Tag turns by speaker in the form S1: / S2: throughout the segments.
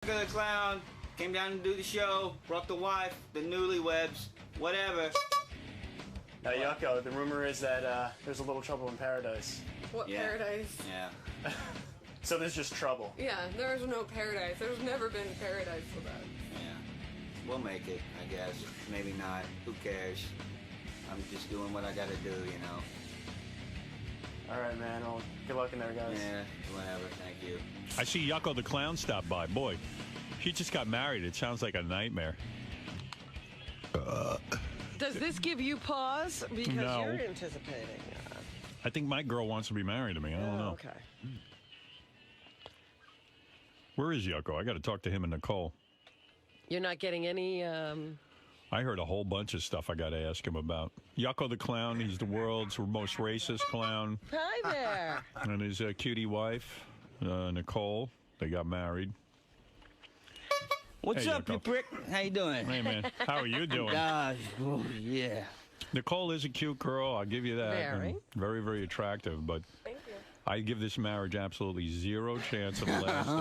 S1: The clown came down to do the show, brought the wife, the newlyweds, whatever.
S2: Now, Yucko, the rumor is that there's a little trouble in paradise.
S3: What paradise?
S1: Yeah.
S2: So there's just trouble.
S3: Yeah, there's no paradise. There's never been paradise for that.
S1: Yeah. We'll make it, I guess. Maybe not. Who cares? I'm just doing what I gotta do, you know.
S2: All right, man. Well, good luck in there, guys.
S1: Yeah, whatever. Thank you.
S4: I see Yucko the clown stop by. Boy, she just got married. It sounds like a nightmare.
S5: Does this give you pause? Because
S4: No.
S5: you're anticipating.
S4: I think my girl wants to be married to me. I don't know.
S5: Okay.
S4: Where is Yucko? I got to talk to him and Nicole.
S5: You're not getting any...
S4: I heard a whole bunch of stuff I got to ask him about. Yucko the clown, he's the world's most racist clown.
S5: Hi there.
S4: And his cutie wife, Nicole, they got married.
S1: What's
S4: Hey,
S1: up,
S4: Yucko.
S1: you prick? How you doing?
S4: Hey, man, how are you doing?
S1: Yeah.
S4: Nicole is a cute girl, I'll give you that.
S5: Very.
S4: And very, very attractive, but
S3: Thank you.
S4: I give this marriage absolutely zero chance of lasting.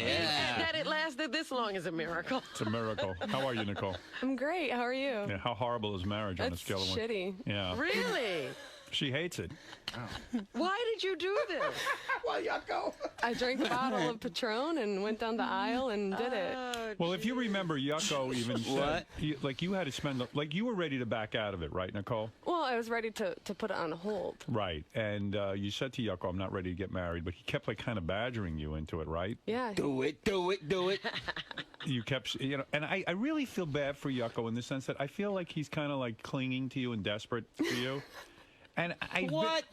S1: Yeah.
S5: That it lasted this long is a miracle.
S4: It's a miracle. How are you, Nicole?
S3: I'm great. How are you?
S4: Yeah, how horrible is marriage on a
S3: That's
S4: scale of 1?
S3: shitty.
S4: Yeah.
S5: Really?
S4: She hates it.
S5: Why did you do this?
S3: I drank a bottle of Patron and went down the aisle and did it.
S4: Well, if you remember, Yucko even said,
S1: What?
S4: you had to spend, you were ready to back out of it, right, Nicole?
S3: Well, I was ready to put it on hold.
S4: Right. And you said to Yucko, I'm not ready to get married, but he kept, kind of badgering you into it, right?
S3: Yeah.
S1: Do it.
S4: You kept, and I really feel bad for Yucko in the sense that I feel like he's kind of clinging to you and desperate for you. And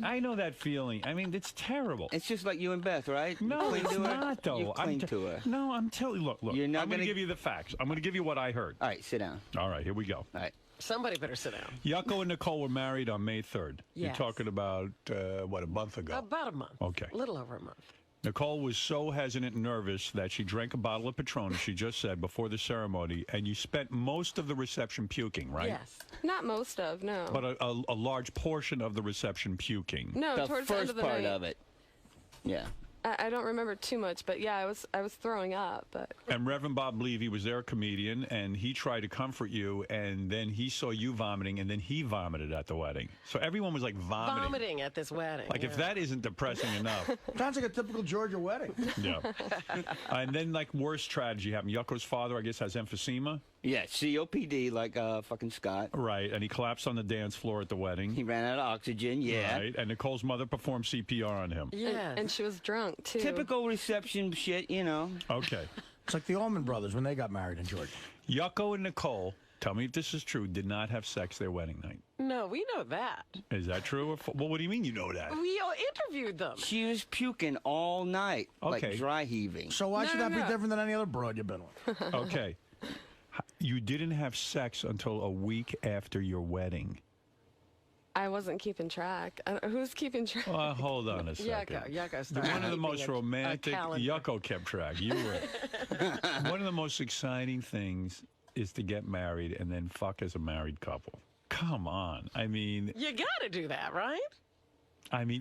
S4: I know that feeling. I mean, it's terrible.
S1: It's just like you and Beth, right?
S4: No,
S1: You cling
S4: it's
S1: to her?
S4: not, though.
S1: You cling to her.
S4: No, I'm telling you. Look.
S1: You're not
S4: I'm going to
S1: gonna-
S4: give you the facts. I'm going to give you what I heard.
S1: All right, sit down.
S4: All right, here we go.
S1: All right.
S5: Somebody better sit down.
S4: Yucko and Nicole were married on May 3rd. You're
S5: Yes.
S4: talking about, a month ago.
S5: About a month.
S4: Okay.
S5: A little over a month.
S4: Nicole was so hesitant and nervous that she drank a bottle of Patron, as she just said, before the ceremony, and you spent most of the reception puking, right?
S5: Yes.
S3: Not most of, no.
S4: But a large portion of the reception puking.
S3: no,
S1: The
S3: towards the end
S1: first
S3: of the
S1: part
S3: night.
S1: of it. Yeah.
S3: I don't remember too much, but yeah, I was throwing up. But
S4: And Reverend Bob Levy was their comedian, and he tried to comfort you, and then he saw you vomiting, and then he vomited at the wedding. So everyone was vomiting.
S5: Vomiting at this wedding.
S4: If that isn't depressing enough.
S6: Sounds like a typical Georgia wedding.
S4: Yeah. And then, worst tragedy happened. Yucko's father, I guess, has emphysema.
S1: Yeah, COPD like fucking Scott.
S4: Right. And he collapsed on the dance floor at the wedding.
S1: He ran out of oxygen, yeah.
S4: Right. And Nicole's mother performed CPR on him.
S5: Yes.
S3: and she was drunk too.
S1: Typical reception shit, you know.
S4: Okay.
S6: It's like the Allman Brothers when they got married in Georgia.
S4: Yucko and Nicole, tell me if this is true, did not have sex their wedding night.
S5: No, we know that.
S4: Is that true? Well, what do you mean you know that?
S5: We all interviewed them.
S1: She was puking all night,
S4: Okay.
S1: like dry heaving.
S6: So why
S3: No,
S6: should
S3: no,
S6: that be
S3: no.
S6: different than any other broad you've been with?
S4: Okay. You didn't have sex until a week after your wedding.
S3: I wasn't keeping track. Who's keeping track?
S4: Hold on a second.
S5: Yucko started
S4: One of the
S5: keeping
S4: most
S5: a
S4: romantic,
S5: calendar.
S4: Yucko kept track. You were. One of the most exciting things is to get married and then fuck as a married couple. Come on. I mean,
S5: You got to do that, right?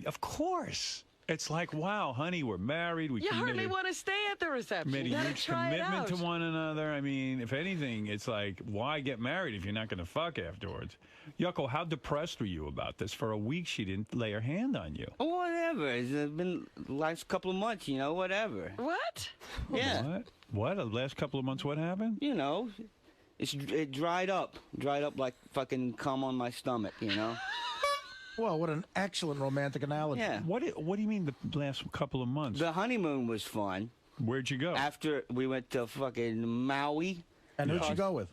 S4: of course. It's like, wow, honey, we're married. We
S5: You hardly
S4: committed-
S5: want to stay at the reception.
S4: made
S5: You
S4: a
S5: got to
S4: huge
S5: try it
S4: commitment
S5: out.
S4: to one another. I mean, if anything, it's like, why get married if you're not going to fuck afterwards? Yucko, how depressed were you about this? For a week, she didn't lay her hand on you.
S1: Whatever. It's been the last couple of months, you know, whatever.
S5: What?
S1: Yeah.
S4: What? The last couple of months, what happened?
S1: You know, it dried up. Dried up like fucking cum on my stomach, you know?
S6: Well, what an excellent romantic analogy.
S1: Yeah.
S4: What do you mean the last couple of months?
S1: The honeymoon was fun.
S4: Where'd you go?
S1: After we went to fucking Maui.
S6: And who'd you go with?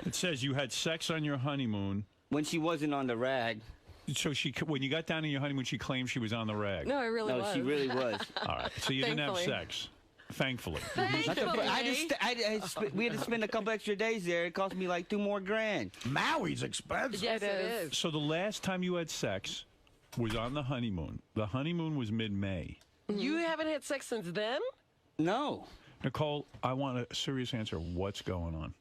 S4: It says you had sex on your honeymoon.
S1: When she wasn't on the rag.
S4: So when you got down on your honeymoon, she claimed she was on the rag.
S3: No, I really
S1: No,
S3: was.
S1: she really was.
S4: All right. So you didn't have
S3: Thankfully.
S4: sex. Thankfully.
S1: We had to spend a couple extra days there. It cost me like $2 more grand.
S6: Maui's expensive.
S5: Yes, it
S3: is.
S5: is.
S4: So the last time you had sex was on the honeymoon. The honeymoon was mid-May.
S5: You haven't had sex since then?
S1: No.
S4: Nicole, I want a serious answer. What's going on?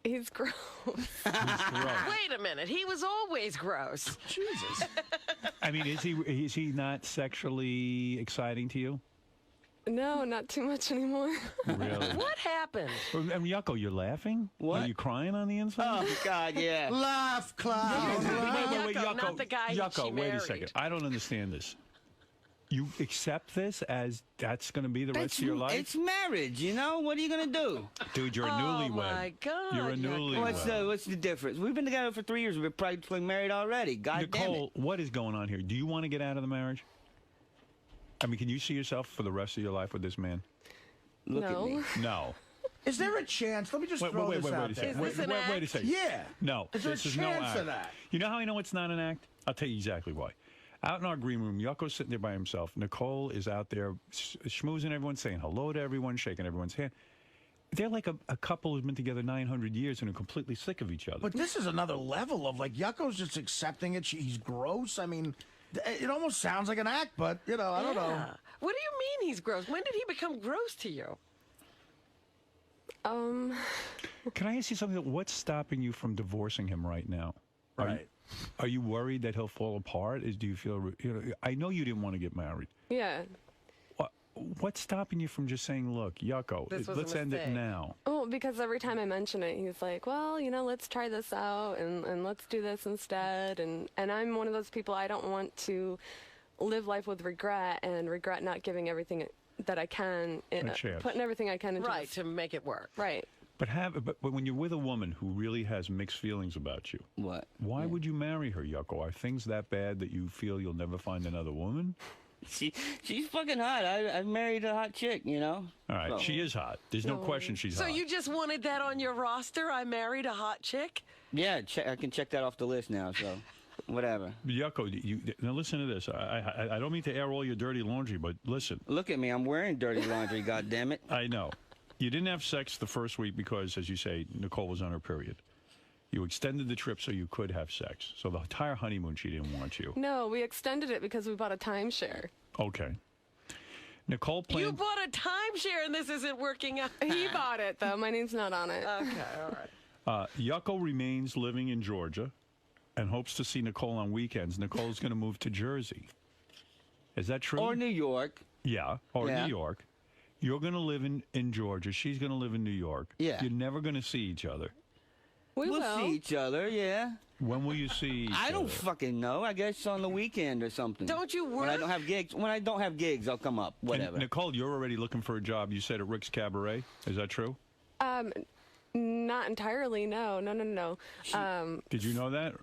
S3: He's gross.
S4: He's gross.
S5: Wait a minute. He was always gross.
S6: Jesus.
S4: I mean, is he not sexually exciting to you?
S3: No, not too much anymore.
S4: Really?
S5: What happened?
S4: And Yucko, you're laughing?
S1: What?
S4: Are you crying on the inside?
S1: Oh God, yeah.
S6: Laugh, clown.
S4: Wait,
S5: Yucko, not the guy she
S4: Yucko, wait a
S5: married.
S4: second. I don't understand this. You accept this as that's going to be the rest of your life?
S1: It's marriage, you know. What are you gonna do?
S4: Dude, you're a
S5: Oh,
S4: newlywed.
S5: my God,
S4: You're a
S5: Yucko.
S4: newlywed.
S1: What's the difference? We've been together for 3 years. We're practically married already. God damn it.
S4: Nicole, what is going on here? Do you want to get out of the marriage? I mean, can you see yourself for the rest of your life with this man?
S1: Look at
S3: No.
S1: me.
S4: No.
S6: Is there a chance? Let me just throw this out
S4: a
S6: there.
S4: second.
S5: Is this an
S4: Wait a
S5: act?
S4: second.
S6: Yeah.
S4: No.
S6: Is there a
S4: this is no
S6: chance
S4: act.
S6: of that?
S4: You know how I know it's not an act? I'll tell you exactly why. Out in our green room, Yucko's sitting there by himself. Nicole is out there schmoozing everyone, saying hello to everyone, shaking everyone's hand. They're like a couple who's been together 900 years and are completely sick of each other.
S6: But this is another level of like Yucko's just accepting it. He's gross. I mean, it almost sounds like an act, but you know, I don't know.
S5: Yeah. What do you mean he's gross? When did he become gross to you?
S4: Can I ask you something? What's stopping you from divorcing him right now?
S6: Right.
S4: Are you worried that he'll fall apart? Do you feel? I know you didn't want to get married.
S3: Yeah.
S4: What's stopping you from just saying, "Look, Yucko,
S5: This was a
S4: let's end it
S5: mistake."
S4: now"?
S3: Oh, because every time I mention it, he's like, well, let's try this out and let's do this instead. And I'm one of those people, I don't want to live life with regret and regret not giving everything that I can,
S4: chance.
S3: putting everything I can into
S5: Right,
S3: this.
S5: to make it work.
S3: Right.
S4: But when you're with a woman who really has mixed feelings about you,
S1: What?
S4: why would you marry her, Yucko? Are things that bad that you feel you'll never find another woman?
S1: She's fucking hot. I married a hot chick, you know.
S4: All right,
S1: So-
S4: she is hot. There's no question she's
S5: So
S4: hot.
S5: you just wanted that on your roster? I married a hot chick?
S1: Yeah, I can check that off the list now. So, whatever.
S4: Yucko, now listen to this. I don't mean to air all your dirty laundry, but listen.
S1: Look at me. I'm wearing dirty laundry. God damn it.
S4: I know. You didn't have sex the first week because, as you say, Nicole was on her period. You extended the trip so you could have sex. So the entire honeymoon, she didn't want you.
S3: No, we extended it because we bought a timeshare.
S4: Okay. Nicole
S5: You
S4: planned.
S5: bought a timeshare and this isn't working out.
S3: He bought it, though. My name's not on it.
S5: Okay, all right.
S4: Yucko remains living in Georgia and hopes to see Nicole on weekends. Nicole's going to move to Jersey. Is that true?
S1: Or New York.
S4: Yeah, or
S1: Yeah.
S4: New York. You're going to live in Georgia. She's going to live in New York.
S1: Yeah.
S4: You're never going to see each other.
S3: We
S1: We'll
S3: will.
S1: see each other, yeah.
S4: When will you see each
S1: I don't
S4: other?
S1: fucking know. I guess on the weekend or something.
S5: Don't you
S1: When I
S5: work?
S1: don't have gigs. When I don't have gigs, I'll come up.
S4: And
S1: Whatever.
S4: Nicole, you're already looking for a job. You said at Rick's Cabaret. Is that true?
S3: Not entirely. No.
S4: Did you know that,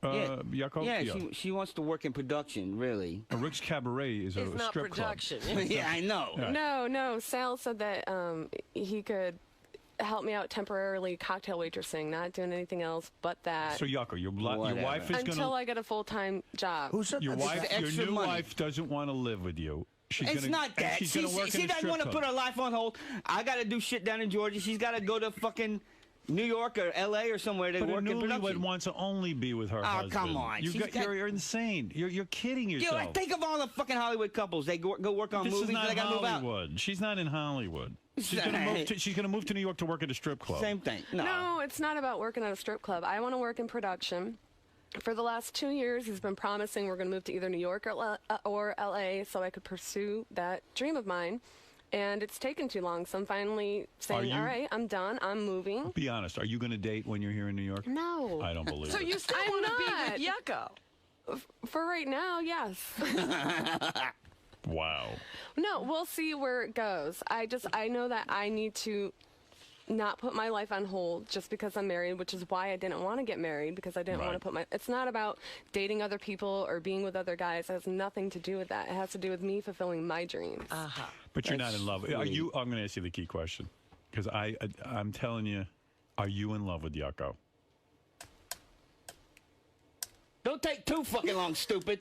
S1: Yeah.
S4: Yucko?
S1: Yeah, she wants to work in production, really.
S4: Rick's Cabaret is
S5: It's
S4: a
S5: not
S4: strip
S5: production.
S1: Yeah, I know.
S3: No. Sal said that he could help me out temporarily cocktail waitressing, not doing anything else but that
S4: club. So Yucko, your
S1: Whatever.
S4: wife is
S3: until
S4: going
S3: I get a full-time job.
S6: Who said
S4: your
S6: that?
S4: wife, your
S1: extra
S4: new
S1: money.
S4: wife doesn't want to live with you. She's
S1: It's
S4: gonna,
S1: not
S4: and
S1: that.
S4: She's going to work
S1: She
S4: in a
S1: doesn't
S4: strip
S1: want to
S4: club.
S1: put her life on hold. I got to do shit down in Georgia. She's got to go to fucking New York or L.A. or somewhere to
S4: But a
S1: work in
S4: newlywed
S1: production.
S4: wants to only be with her
S1: Oh,
S4: husband.
S1: come on. She's got-
S4: You're insane. You're kidding
S1: Yo,
S4: yourself.
S1: think of all the fucking Hollywood couples. They go work on
S4: This
S1: movies.
S4: is not
S1: They got to move out.
S4: Hollywood. She's not in Hollywood. She's going to move to New York to work at a strip club.
S1: Same thing.
S3: No, it's not about working at a strip club. I want to work in production. For the last 2 years, he's been promising we're going to move to either New York or LA so I could pursue that dream of mine. And it's taken too long, so I'm finally saying,
S4: you-
S3: all right, I'm done. I'm moving.
S4: Be honest. Are you going to date when you're here in New York?
S3: No.
S4: I don't believe
S5: So
S4: it.
S5: you still
S3: I'm
S5: want to
S3: not.
S5: be with Yucko?
S3: For right now, yes.
S4: Wow.
S3: No, we'll see where it goes. I know that I need to not put my life on hold just because I'm married, which is why I didn't want to get married, because I didn't want to
S4: Right.
S3: it's not about dating other people or being with other guys. It has nothing to do with that. It has to do with me fulfilling my dreams.
S4: But you're not
S1: That's
S4: in love. Are
S1: sweet.
S4: you? I'm going to ask you the key question, because I'm telling you, are you in love with Yucko?
S1: Don't take too fucking long, stupid.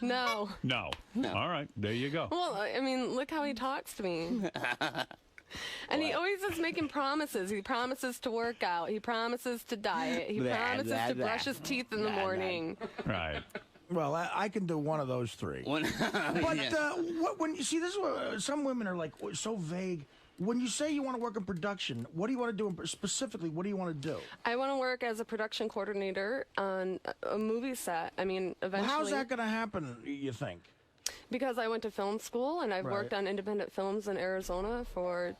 S3: No.
S4: No. All right. There you go.
S3: Well, I mean, look how he talks to me. And he always is making promises. He promises to work out. He promises to diet. He
S1: Blah,
S3: promises
S1: blah,
S3: to
S1: blah.
S3: brush his teeth in the morning.
S4: Right.
S6: Well, I can do one of those three. But when you see, this is what some women are like so vague. When you say you want to work in production, what do you want to do specifically? What do you want to do?
S3: I want to work as a production coordinator on a movie set. I mean,
S6: Well,
S3: eventually.
S6: how's that going to happen? You think?
S3: Because I went to film school and I've worked on independent films in Arizona for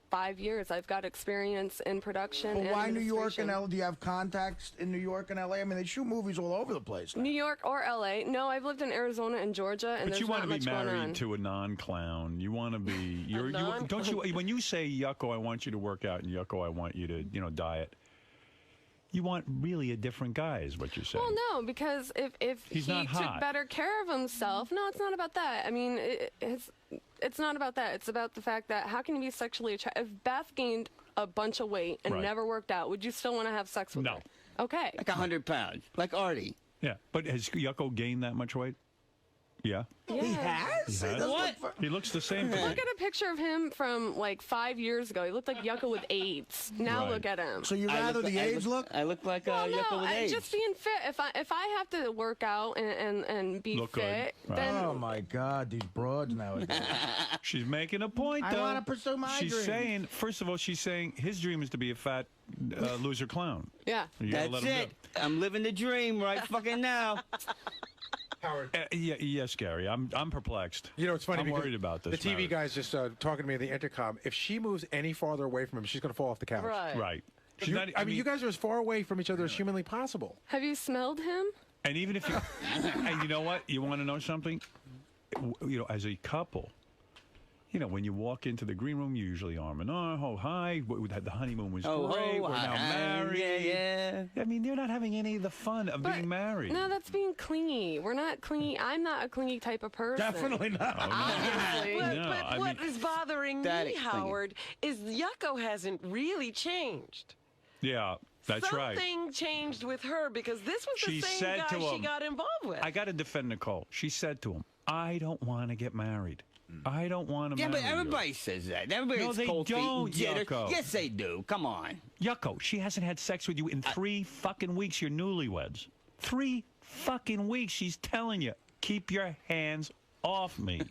S3: 5 years. I've got experience in production.
S6: But
S3: and
S6: why New York and
S3: administration.
S6: LA? Do you have contacts in New York and LA? I mean, they shoot movies all over the place.
S3: New York or LA? No, I've lived in Arizona and Georgia, and
S4: But
S3: there's
S4: you want
S3: not
S4: to be
S3: much going on.
S4: married to a non-clown. You want to be. Don't you? When you say Yucko, I want you to work out, and Yucko, I want you to,
S3: diet.
S4: You want really a different guy, is what you're saying.
S3: Well, no, because if
S4: He's
S3: he
S4: not
S3: took
S4: hot.
S3: better care of himself, no, it's not about that. I mean, it's not about that. It's about the fact that how can you be sexually attracted? If Beth gained a bunch of weight and
S4: Right.
S3: never worked out, would you still want to have sex with
S4: No.
S3: her? Okay.
S1: Like 100 pounds, like Artie.
S4: Yeah, but has Yucko gained that much weight? Yeah.
S3: Yeah.
S6: He has?
S4: He has?
S6: What?
S4: He looks the same to me.
S3: Look at a picture of him from like 5 years ago. He looked like Yucca with AIDS. Now
S4: Right.
S3: look at him.
S6: So you rather the AIDS look?
S1: I look like
S3: Well,
S1: Yucko
S3: no,
S1: with AIDS.
S3: just being fit. If I have to work out and be
S4: Look good.
S3: fit,
S4: Right.
S3: then
S6: Oh my God, these broads nowadays.
S4: She's making a point,
S6: I
S4: though.
S6: wanna pursue my
S4: She's
S6: dream.
S4: saying, first of all, she's saying his dream is to be a fat loser clown.
S3: yeah.
S4: You gotta
S1: That's
S4: let him
S1: it. I'm living the dream right fucking now.
S7: Howard.
S4: Yes, Gary. I'm perplexed.
S7: You know, it's funny
S4: I'm
S7: because
S4: worried about this.
S7: the TV
S4: marriage.
S7: guy's just talking to me on the intercom. If she moves any farther away from him, she's going to fall off the couch.
S5: Right.
S4: Right. She's
S7: You-
S4: not,
S7: I mean, you guys are as far away from each other as humanly possible.
S3: Have you smelled him?
S4: And even if you, and you know what, you want to know something? You know, as a couple, you know, when you walk into the green room, you usually arm in arm. Oh, hi. The honeymoon was great. We're now married.
S1: Yeah.
S4: I mean, they're not having any of the fun of being married.
S3: No, that's being clingy. We're not clingy. I'm not a clingy type of person.
S6: Definitely not.
S3: Obviously.
S5: But,
S4: No, I
S5: what
S4: mean-
S5: is bothering
S1: That
S5: me,
S1: explains it.
S5: Howard, is Yucko hasn't really changed.
S4: Yeah, that's right.
S5: Something changed with her because this was
S4: She
S5: the same
S4: said
S5: guy
S4: to
S5: she
S4: him-
S5: got involved with.
S4: I got to defend Nicole. She said to him, I don't want to get married. I don't want to
S1: Yeah,
S4: marry
S1: but everybody says that. Everybody
S4: No,
S1: gets
S4: they
S1: cold
S4: don't,
S1: feet and jitters.
S4: Yucko.
S1: Yes, they do. Come on.
S4: you. Yucko, she hasn't had sex with you in 3 fucking weeks. You're newlyweds. 3 fucking weeks. She's telling you, keep your hands off me.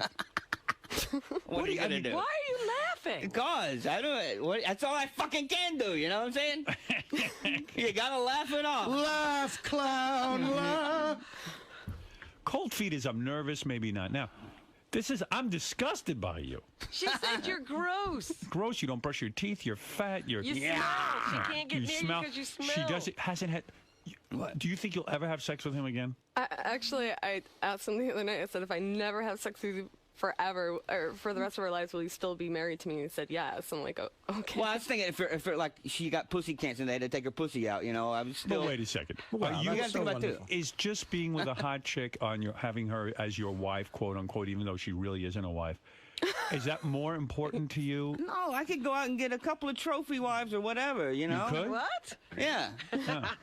S1: What are you gonna do?
S5: Why are you laughing?
S1: Because I don't. That's all I fucking can do. You know what I'm saying? You gotta laugh it off.
S6: Laugh, clown, laugh.
S4: Cold feet is I'm nervous, maybe not. Now, I'm disgusted by you.
S5: She said you're gross.
S4: Gross, you don't brush your teeth, you're fat, you're...
S5: You smell. She can't get near you because you smell.
S4: She hasn't had...
S1: What?
S4: Do you think you'll ever have sex with him again?
S3: I asked him the other night. I said, if I never have sex with you forever or for the rest of our lives, will you still be married to me? And he said yes. I'm like, oh, okay.
S1: Well, I was thinking if like she got pussy cancer and they had to take her pussy out, you know, I was still.
S4: But wait a second.
S6: Wow,
S4: Are
S1: you
S6: that's
S1: gotta
S6: so
S1: think about too.
S6: wonderful.
S4: Is just being with a hot chick having her as your wife, quote unquote, even though she really isn't a wife, is that more important to you?
S1: No, I could go out and get a couple of trophy wives or whatever, you know.
S4: could?
S5: What?
S1: Yeah.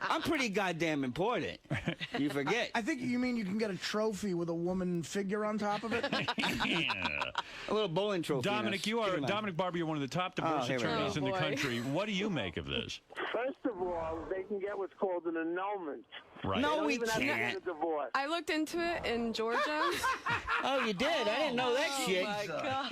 S1: I'm pretty goddamn important. You forget.
S6: I think you mean you can get a trophy with a woman figure on top of it?
S1: A little bowling trophy.
S4: Dominic,
S1: you know.
S4: Dominic Barber, you're one of the top divorce
S1: here we go.
S4: attorneys in the
S3: Oh, boy.
S4: country. What do you make of this?
S8: First of all, they can get what's called an annulment.
S4: Right.
S1: No,
S8: They don't
S1: we
S8: even have to
S1: can't.
S8: get a divorce.
S3: I looked into it in Georgia.
S1: Oh, you did? I didn't know that shit.
S5: My God.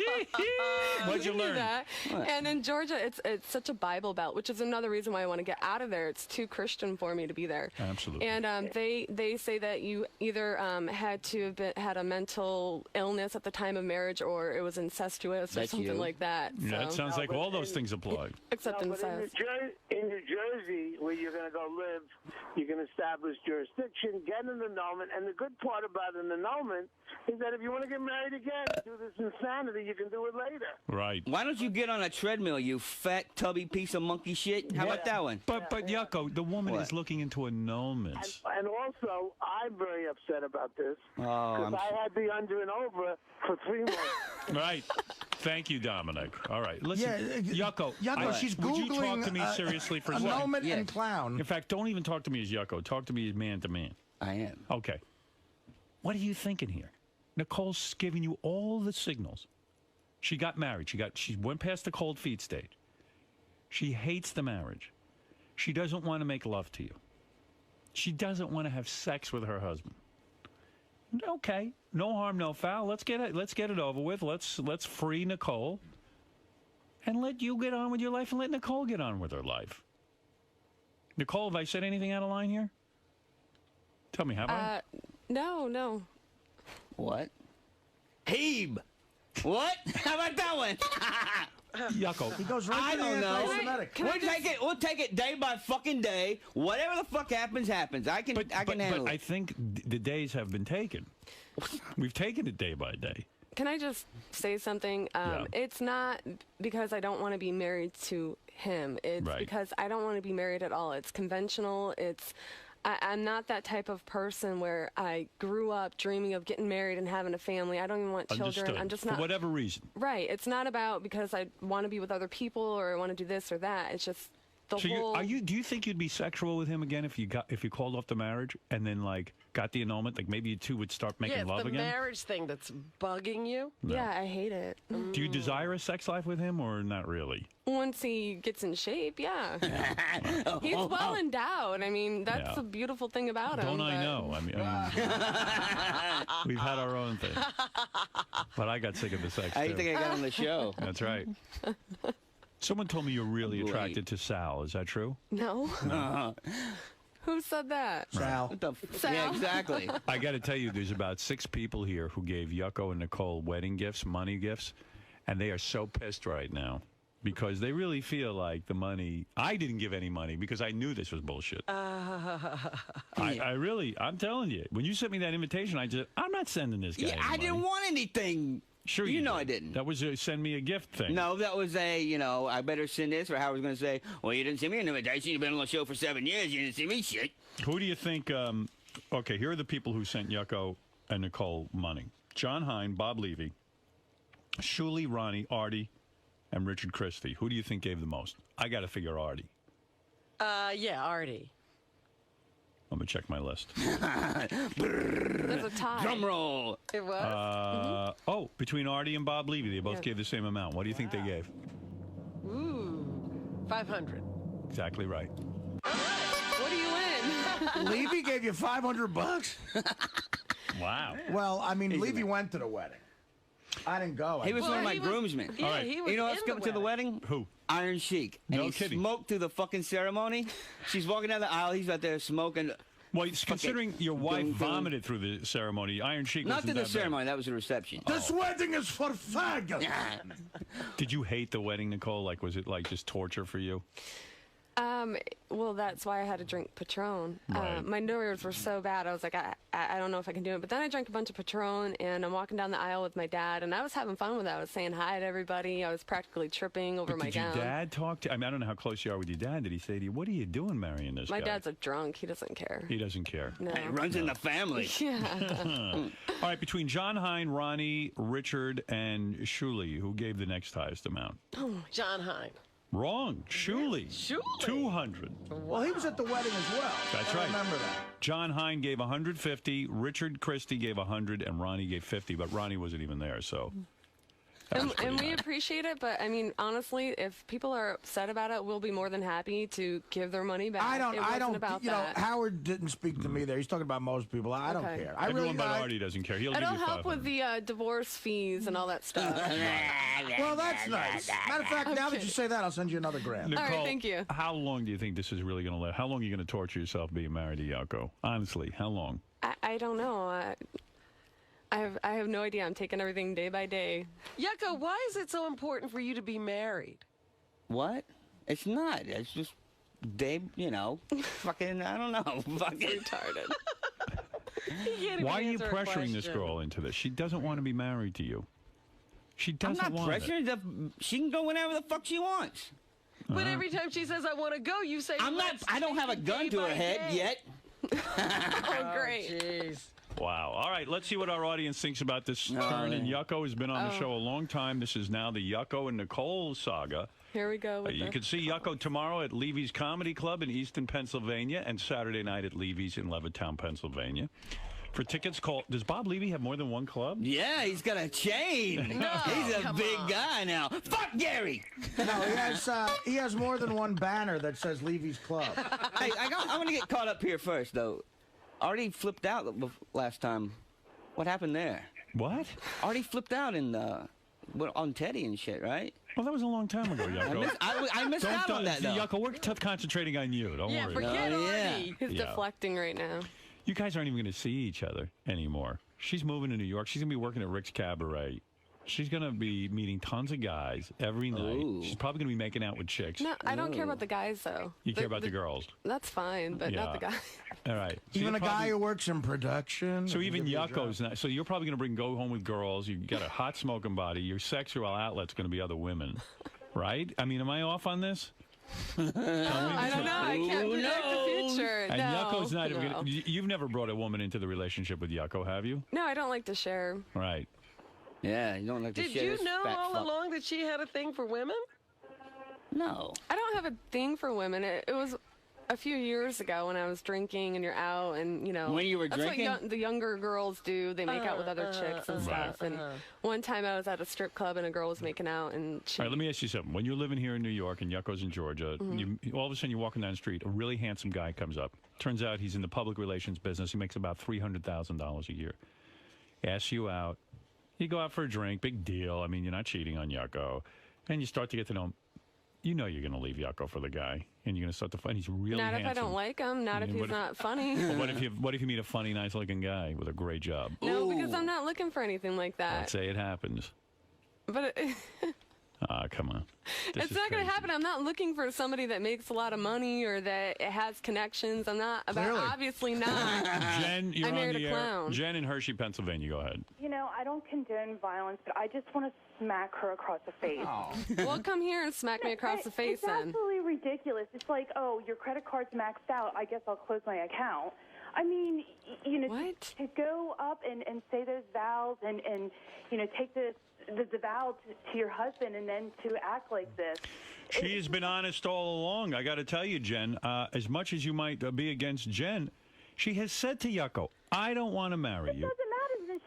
S4: What'd you
S3: knew
S4: learn?
S3: that. And in Georgia, it's such a Bible Belt, which is another reason why I want to get out of there. It's too Christian for me to be there.
S4: Absolutely.
S3: And they say that you either had to have had a mental illness at the time of marriage, or it was incestuous or
S1: That's
S3: something
S1: you.
S3: like that.
S4: Yeah, that
S3: So-
S4: sounds like all those things apply.
S3: except
S8: No, but
S3: incest.
S8: in New Jersey, where you're going to go live, you can establish jurisdiction, get an annulment, and the good part about an annulment is that if you want to get married again, do this insanity, you can do it later.
S4: Right.
S1: Why don't you get on a treadmill, you fat, tubby piece of monkey shit? How about that one?
S4: But Yucko, the woman
S1: What?
S4: is looking into annulments.
S8: And also, I'm very upset about this
S1: Oh,
S8: because
S1: I'm
S8: I had the under and over for 3 months.
S4: Right. Thank you, Dominic. All right. Listen, Yucko,
S6: Yucko, she's
S4: would you
S6: Googling
S4: talk to me seriously for a
S6: annulment
S1: Yeah.
S6: and clown.
S4: In fact, don't even talk to me as Yucko. Talk to me as man to man.
S1: I am.
S4: Okay. What are you thinking here? Nicole's giving you all the signals. She got married. She went past the cold feet stage. She hates the marriage. She doesn't want to make love to you. She doesn't want to have sex with her husband. Okay, no harm, no foul. Let's get it over with. Let's free Nicole, and let you get on with your life, and let Nicole get on with her life. Nicole, have I said anything out of line here? Tell me, have I?
S3: No.
S1: What?
S9: Hebe. What? How about that one?
S4: Yucko.
S6: He goes right
S9: I
S6: to the
S9: don't know.
S6: anti-Semitic.
S9: We'll take it day by fucking day. Whatever the fuck happens, happens. I can handle
S4: But
S9: it.
S4: I think the days have been taken. We've taken it day by day.
S3: Can I just say something?
S4: Yeah.
S3: It's not because I don't want to be married to him. It's
S4: Right.
S3: because I don't want to be married at all. It's conventional. I'm not that type of person where I grew up dreaming of getting married and having a family. I don't even want children.
S4: Understood.
S3: I'm just not.
S4: For whatever reason.
S3: Right. It's not about because I want to be with other people or I want to do this or that. It's just the
S4: So
S3: whole.
S4: do you think you'd be sexual with him again if you called off the marriage and then like got the annulment? Like maybe you two would start making love
S5: it's the
S4: again?
S5: marriage thing that's bugging you.
S3: Yeah, I hate it.
S4: Do you desire a sex life with him or not really?
S3: Once he gets in shape, yeah. He's well endowed. I mean, that's
S4: Yeah.
S3: the beautiful thing about him.
S4: Don't I
S3: but-
S4: know? I mean, we've had our own thing. But I got sick of the sex
S9: I
S4: too.
S9: think I got on the show.
S4: That's right. Someone told me you're really
S9: Right.
S4: attracted to Sal. Is that true?
S3: No. Who said that?
S6: Sal.
S9: What the
S3: Sal.
S9: Yeah, exactly.
S4: I got to tell you, there's about 6 people here who gave Yucko and Nicole wedding gifts, money gifts, and they are so pissed right now because they really feel like the money. I didn't give any money because I knew this was bullshit. I'm telling you, when you sent me that invitation, I'm not sending this guy.
S9: Yeah,
S4: any
S9: I didn't
S4: money.
S9: want anything.
S4: Sure,
S9: you know
S4: did.
S9: I didn't.
S4: That was a send me a gift thing.
S9: No, that was I better send this, or Howard was going to say, well, you didn't send me an invitation. You've been on the show for 7 years. You didn't send me shit.
S4: Who do you think? Okay, here are the people who sent Yucko and Nicole money: John Hine, Bob Levy, Shuli, Ronnie, Artie, and Richard Christie. Who do you think gave the most? I got to figure Artie.
S5: Yeah, Artie.
S4: I'm gonna check my list.
S3: There's a tie.
S9: Drum roll.
S5: It was?
S4: Oh, between Artie and Bob Levy, they both
S3: Yeah.
S4: gave the same amount. What do you think they gave?
S5: Ooh, 500.
S4: Exactly right.
S3: What do you win?
S6: Levy gave you $500.
S4: Wow.
S6: Well, I mean, Levy went to the wedding. I didn't go.
S9: He was
S5: Well,
S9: one of my
S5: he was-
S9: groomsmen.
S5: Yeah,
S4: All right.
S5: he was
S9: You know what's
S5: in
S9: coming to the wedding?
S4: Who?
S9: Iron Sheik. And
S4: No
S9: he
S4: kidding.
S9: smoked through the fucking ceremony. She's walking down the aisle. He's out there smoking.
S4: Well, it's considering your wife
S9: Dun, dun.
S4: vomited through the ceremony, Iron Sheik
S9: Not
S4: wasn't
S9: through the
S4: that bad.
S9: ceremony. That was the reception.
S6: This wedding is for faggots.
S4: Did you hate the wedding, Nicole? Like, was it like just torture for you?
S3: Well, that's why I had to drink Patron.
S4: Right.
S3: My nerves were so bad. I was like, I don't know if I can do it. But then I drank a bunch of Patron, and I'm walking down the aisle with my dad, and I was having fun with it. I was saying hi to everybody. I was practically tripping over
S4: But
S3: my
S4: did your
S3: gown.
S4: dad talk to? I mean, I don't know how close you are with your dad. Did he say to you, "What are you doing, marrying this
S3: My
S4: guy"?
S3: dad's a drunk. He doesn't care.
S4: He doesn't care.
S3: No.
S9: It runs in the family.
S3: Yeah.
S4: All right, between John Hine, Ronnie, Richard, and Shuli, who gave the next highest amount?
S5: John Hine.
S4: Wrong. Shuli.
S5: Shuli.
S4: 200.
S6: Well, he was at the wedding as well.
S4: That's
S6: I
S4: right.
S6: remember that.
S4: John Hine gave 150, Richard Christie gave 100, and Ronnie gave 50, but Ronnie wasn't even there, so. that was pretty
S3: And we
S4: high.
S3: appreciate it, but I mean, honestly, if people are upset about it, we'll be more than happy to give their money back.
S6: I
S3: It wasn't
S6: don't,
S3: about
S6: you know,
S3: that.
S6: Howard didn't speak to me there. He's talking about most people. I don't
S3: Okay.
S6: care. I
S4: Everyone
S6: really,
S4: but Artie doesn't care. He'll
S3: It'll
S4: give you
S3: help
S4: 500.
S3: with the divorce fees and all that stuff.
S6: well, that's nice. Matter of fact, now that you
S3: kidding.
S6: say that, I'll send you another grand.
S3: All right,
S4: Nicole,
S3: thank you.
S4: How long do you think this is really going to last? How long are you going to torture yourself being married to Yako? Honestly, how long?
S3: I don't know. I have no idea. I'm taking everything day by day.
S5: Yucko, why is it so important for you to be married?
S9: What? It's not. It's just fucking, I don't know. Fucking
S3: Retarded.
S4: Why are you pressuring this girl into this? She doesn't want to be married to you. She
S9: I'm
S4: doesn't
S9: not
S4: want it.
S9: pressuring. She can go whenever the fuck she wants.
S5: But every time she says, I want to go, you say,
S9: I'm not.
S5: "Let's
S9: I don't
S5: take
S9: have a
S5: it
S9: gun
S5: day
S9: to her
S5: by
S9: head
S5: day."
S9: yet.
S3: Oh, great.
S5: Jeez.
S4: Wow. All right, let's see what our audience thinks about this turn. And Yucko has been on the show a long time. This is now the Yucko and Nicole saga.
S3: Here we go. With
S4: You
S3: the-
S4: can see Yucko tomorrow at Levy's Comedy Club in Easton, Pennsylvania, and Saturday night at Levy's in Levittown, Pennsylvania. For tickets, call. Does Bob Levy have more than one club?
S9: Yeah, he's got a chain.
S5: No,
S9: He's a
S5: come
S9: big
S5: on.
S9: guy now. Fuck Gary.
S6: No, he has more than one banner that says Levy's Club.
S9: Hey, I want to get caught up here first, though. Artie flipped out last time. What happened there?
S4: What?
S9: Artie flipped out on Teddy and shit, right?
S4: Well, that was a long time ago, Yucko.
S9: I missed out on that, though.
S4: Yucko, we're concentrating on you. Don't
S5: Yeah,
S4: worry.
S5: forget
S9: Oh, yeah.
S5: Artie.
S3: He's
S4: Yeah.
S3: deflecting right now.
S4: You guys aren't even going to see each other anymore. She's moving to New York. She's going to be working at Rick's Cabaret. She's going to be meeting tons of guys every night.
S9: Ooh.
S4: She's probably going to be making out with chicks.
S3: No, I don't care about the guys, though.
S4: You care about the girls.
S3: That's fine, but not the guys.
S4: All right. So
S6: Even a guy who works in production.
S4: So even Yucko's not. So you're probably going to go home with girls. You got a hot smoking body. Your sexual outlet's going to be other women, right? I mean, am I off on this?
S3: I don't know. I can't predict the future.
S4: And
S3: no,
S4: Yucko's not even
S3: no.
S4: going to. You've never brought a woman into the relationship with Yucko, have you?
S3: No, I don't like to share.
S4: Right.
S9: Yeah, you don't like to
S5: Did
S9: share
S5: you
S9: this
S5: know
S9: fat
S5: all
S9: fuck.
S5: along that she had a thing for women?
S9: No.
S3: I don't have a thing for women. It was a few years ago when I was drinking and you're out and, you know.
S9: When you were
S3: that's
S9: drinking?
S3: what the younger girls do. They make out with other chicks and stuff. And one time I was at a strip club and a girl was making out and she...
S4: All right, let me ask you something. When you're living here in New York and Yucko's in Georgia, all of a sudden you're walking down the street, a really handsome guy comes up. Turns out he's in the public relations business. He makes about $300,000 a year. Asks you out. You go out for a drink, big deal. I mean, you're not cheating on Yucko. And you start to get to know him. You know you're going to leave Yucko for the guy. And you're going to start to find he's really
S3: Not
S4: handsome.
S3: if I don't like him. Not if he's not funny.
S4: Well, what if you meet a funny, nice-looking guy with a great job?
S3: No, because I'm not looking for anything like that.
S4: Let's say it happens.
S3: But
S4: Come on. This
S3: it's
S4: is
S3: not going
S4: crazy.
S3: to happen. I'm not looking for somebody that makes a lot of money or that it has connections. I'm not. Obviously not.
S4: Jen, you're
S3: I
S4: on
S3: married
S4: the
S3: a
S4: air.
S3: clown.
S4: Jen in Hershey, Pennsylvania. Go ahead.
S10: You know, I don't condone violence, but I just want to smack her across the face.
S3: Well, come here and smack me across the face
S10: it's
S3: then.
S10: absolutely ridiculous. It's like, oh, your credit card's maxed out. I guess I'll close my account. I mean, you know, to go up and say those vows and you know, take the vow to your husband and then to act like this.
S4: She has been honest all along. I got to tell you, Jen, as much as you might be against Jen, she has said to Yucko, I don't want to marry you.
S10: It doesn't matter. Then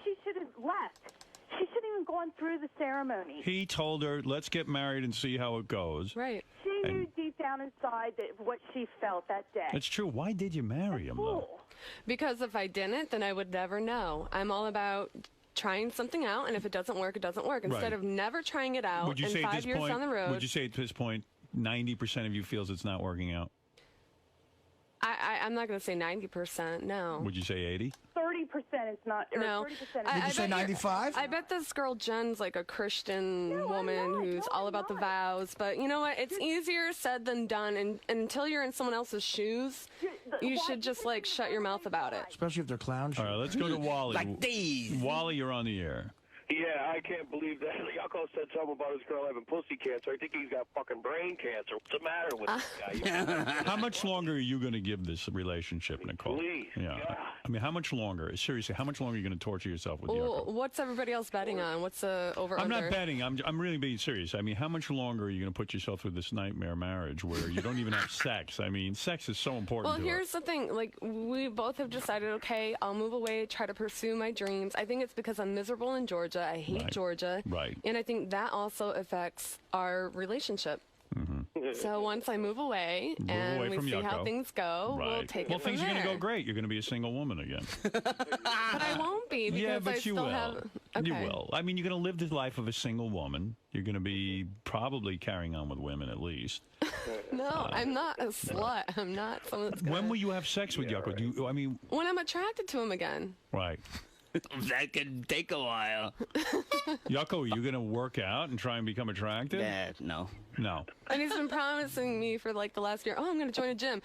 S10: she should have left. She shouldn't even gone through the ceremony.
S4: He told her, let's get married and see how it goes.
S3: Right.
S10: She knew deep down inside that what she felt that day.
S4: That's true. Why did you marry him, though?
S3: Because if I didn't, then I would never know. I'm all about trying something out, and if it doesn't work, it doesn't work. Instead of never trying it out
S4: Would you
S3: and
S4: say
S3: 5 years down the road.
S4: Would you say at this point, 90% of you feels it's not working out?
S3: I'm not going to say 90%, no.
S4: Would you say 80?
S10: 30% is not. Or
S3: No.
S10: 30% is
S6: Would you say 95?
S3: I bet this girl Jen's like a Christian woman who's all about the vows. But you know what? It's easier said than done. And until you're in someone else's shoes, you should just like shut your mouth about it.
S6: Especially if they're clown shoes.
S4: All right, let's go to Wally.
S9: Like these.
S4: Wally, you're on the air.
S11: Yeah, I can't believe that. Yucko said something about his girl having pussy cancer. I think he's got fucking brain cancer. What's the matter with this guy?
S4: How much longer are you going to give this relationship, Nicole?
S11: Please.
S4: Yeah. I mean, how much longer? Seriously, how much longer are you going to torture yourself with
S3: Well,
S4: Yucko?
S3: what's everybody else betting on? What's the over?
S4: I'm not betting. I'm really being serious. I mean, how much longer are you going to put yourself through this nightmare marriage where you don't even have sex? I mean, sex is so important
S3: Well,
S4: to
S3: here's the thing. Like, we both have decided, okay, I'll move away, try to pursue my dreams. I think it's because I'm miserable in Georgia. I hate Georgia.
S4: Right.
S3: And I think that also affects our relationship. So once I move away and
S4: away
S3: we
S4: from
S3: see how
S4: Yucko.
S3: things go, we'll take
S4: well,
S3: it from
S4: things are
S3: there.
S4: going to go great. You're going to be a single woman again.
S3: But I won't be because
S4: Yeah, but
S3: I
S4: you
S3: still
S4: will.
S3: have... Okay.
S4: You will. I mean, you're going to live the life of a single woman. You're going to be probably carrying on with women at least.
S3: No, I'm not a slut. I'm not someone that's
S4: When will you have sex with Yucko? Do you, I mean,
S3: when I'm attracted to him again.
S4: right.
S9: That could take a while.
S4: Yucko, are you going to work out and try and become attractive?
S9: No.
S4: No.
S3: And he's been promising me for like the last year, oh, I'm going to join a gym.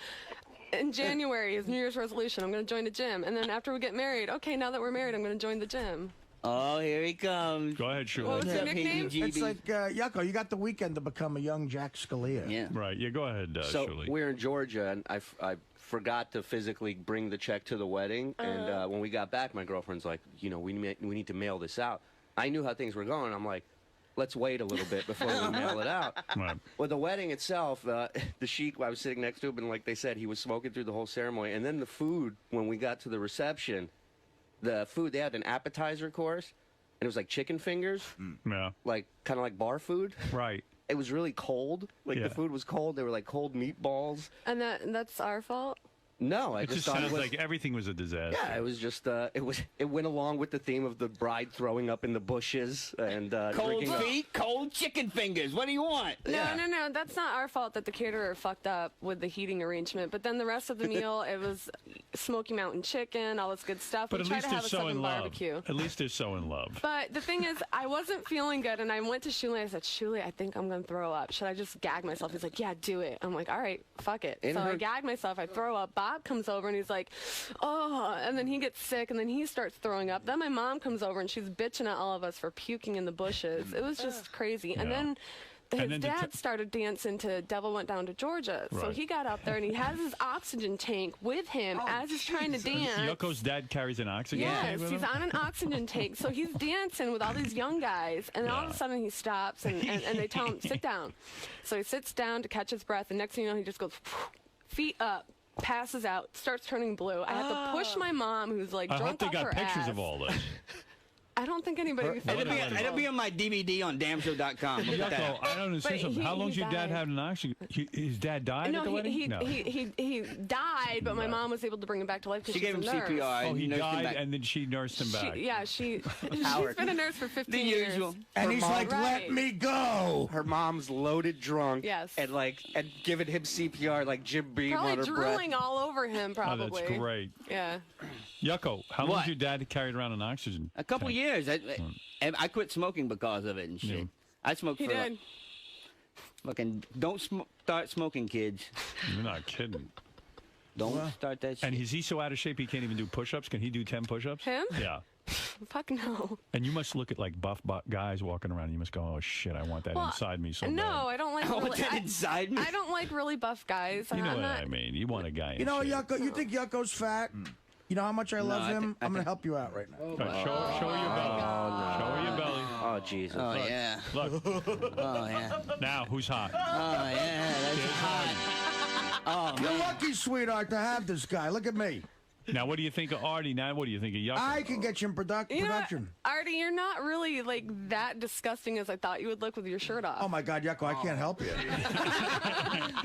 S3: In January, his New Year's resolution, I'm going to join a gym. And then after we get married, okay, now that we're married, I'm going to join the gym.
S9: Oh, here he comes.
S4: Go ahead, Shula.
S3: What was your nickname?
S6: It's like, Yucko, you got the weekend to become a young Jack Scalia.
S9: Yeah.
S4: Right. Yeah, go ahead,
S12: So
S4: Shuli.
S12: we're in Georgia, and I forgot to physically bring the check to the wedding. And when we got back, my girlfriend's like, you know, we need to mail this out. I knew how things were going. I'm like, let's wait a little bit before we mail it out.
S4: Right.
S12: Well, the wedding itself, the sheik I was sitting next to him, and like they said, he was smoking through the whole ceremony. And then the food, when we got to the reception, the food, they had an appetizer course, and it was like chicken fingers.
S4: Yeah.
S12: Like, kind of like bar food.
S4: Right.
S12: It was really cold. Like,
S4: Yeah.
S12: the food was cold. They were like cold meatballs.
S3: And that's our fault?
S12: No, I
S4: It just
S12: thought
S4: sounds
S12: it was
S4: like everything was a disaster.
S12: Yeah, it was just it went along with the theme of the bride throwing up in the bushes and
S9: Cold
S12: drinking.
S9: feet, cold chicken fingers. What do you want?
S3: No. That's not our fault that the caterer fucked up with the heating arrangement. But then the rest of the meal, it was Smoky Mountain chicken, all this good stuff.
S4: But
S3: we
S4: at
S3: tried
S4: least
S3: to
S4: they're
S3: have a
S4: so
S3: Southern
S4: in love.
S3: barbecue.
S4: At least they're so in love.
S3: But the thing is, I wasn't feeling good, and I went to Shuli. I said, Shuli, I think I'm going to throw up. Should I just gag myself? He's like, yeah, do it. I'm like, all right, fuck it. So I gag myself. I throw up. Bob comes over, and he's like, oh, and then he gets sick, and then he starts throwing up. Then my mom comes over, and she's bitching at all of us for puking in the bushes. It was just crazy. And then his dad started dancing to Devil Went Down to Georgia. So
S4: Right.
S3: he got out there, and he has his oxygen tank with him as he's trying to dance.
S4: Yuko's dad carries an oxygen tank
S3: Yes,
S4: with
S3: he's
S4: him?
S3: on an oxygen tank. So he's dancing with all these young guys, and then all of a sudden he stops, and they tell him, sit down. So he sits down to catch his breath, and next thing you know, he just goes, feet up, passes out, starts turning blue. I have to push my mom, who's like
S4: I
S3: drunk
S4: hope they
S3: off
S4: got
S3: her
S4: pictures
S3: ass.
S4: of all this.
S3: I don't think anybody.
S9: It'll be on my DVD on damshow.com. Look at
S4: Yucko,
S9: that.
S4: I don't understand
S3: But
S4: something. How
S3: he
S4: long's your dad
S3: died.
S4: had an oxygen? His dad died
S3: No,
S4: at the wedding?
S3: he died, but my mom was able to bring him back to life because
S9: She gave him
S3: she's a nurse.
S9: CPR.
S4: Oh, he
S9: nursed him
S4: died,
S9: back.
S4: and then she nursed him back.
S3: She's
S9: Howard.
S3: been a nurse for 15
S9: The
S3: years.
S9: usual.
S6: And he's like,
S3: Right.
S6: let me go.
S12: Her mom's loaded drunk.
S3: Yes.
S12: And giving him CPR like Jim Beam on
S3: Probably
S12: her breath.
S3: drooling all over him,
S4: Oh,
S3: probably.
S4: that's great.
S3: Yeah.
S4: Yucko, how long
S9: What?
S4: has your dad carried around an oxygen?
S9: A couple
S4: tank?
S9: years. I quit smoking because of it and shit.
S4: Yeah.
S9: I smoked
S3: He
S9: for
S3: did.
S9: fucking. Don't start smoking, kids.
S4: You're not kidding.
S9: Don't start that shit.
S4: And is he so out of shape he can't even do push-ups? Can he do 10 push-ups?
S3: Him?
S4: Yeah.
S3: Fuck no.
S4: And you must look at like buff guys walking around. And you must go, oh shit, I want that
S3: Well,
S4: inside me so
S3: no,
S4: bad.
S3: I don't like.
S9: I want
S3: really,
S9: that inside me.
S3: I don't like really buff guys.
S4: You know
S3: I'm
S4: what
S3: not,
S4: I mean? You want a guy.
S6: You know,
S4: in shape.
S6: Yucko, you think Yucko's fat? You know how much I love him? I'm going to help you out right now.
S4: Right, show her your belly. Show her your belly.
S12: Oh Jesus.
S9: Oh
S4: Look.
S9: yeah.
S4: Look.
S9: Oh yeah.
S4: Now, who's hot?
S9: Oh yeah. That's hot. Oh
S6: You're
S9: man.
S6: lucky, sweetheart, to have this guy. Look at me.
S4: Now, what do you think of Artie? Now, what do you think of Yucko?
S6: I can get you in
S3: You know what,
S6: production.
S3: Artie, you're not really like that disgusting as I thought you would look with your shirt off.
S6: Oh, my God, Yucko, I can't help you.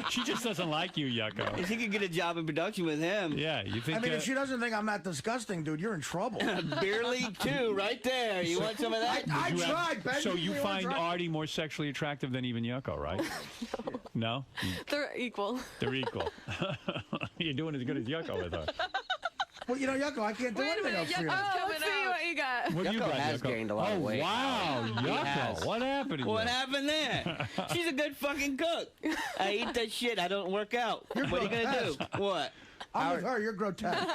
S4: She just doesn't like you, Yucko.
S9: If he could get a job in production with him.
S4: Yeah, you think?
S6: I mean, if she doesn't think I'm that disgusting, dude, you're in trouble.
S9: Beer League 2, right there. You want some of that?
S6: I
S4: you have-
S6: tried, Ben.
S4: So you
S6: really
S4: find
S6: tried.
S4: Artie more sexually attractive than even Yucko, right? No?
S3: They're equal.
S4: They're equal. You're doing as good as Yucko with her.
S6: Well, you know, Yucko, I can't do
S3: Wait a
S6: anything
S3: minute,
S6: else for you.
S3: oh, let's see what you got.
S4: What do you
S12: Yucko
S4: got,
S12: has
S4: Yucko?
S12: gained a lot of weight.
S4: Oh, wow,
S12: He
S4: Yucko.
S12: has.
S4: What happened to you?
S9: What happened there? She's a good fucking cook. I eat that shit. I don't work out. What are you gonna do? What?
S6: I'm with her. You're grotesque.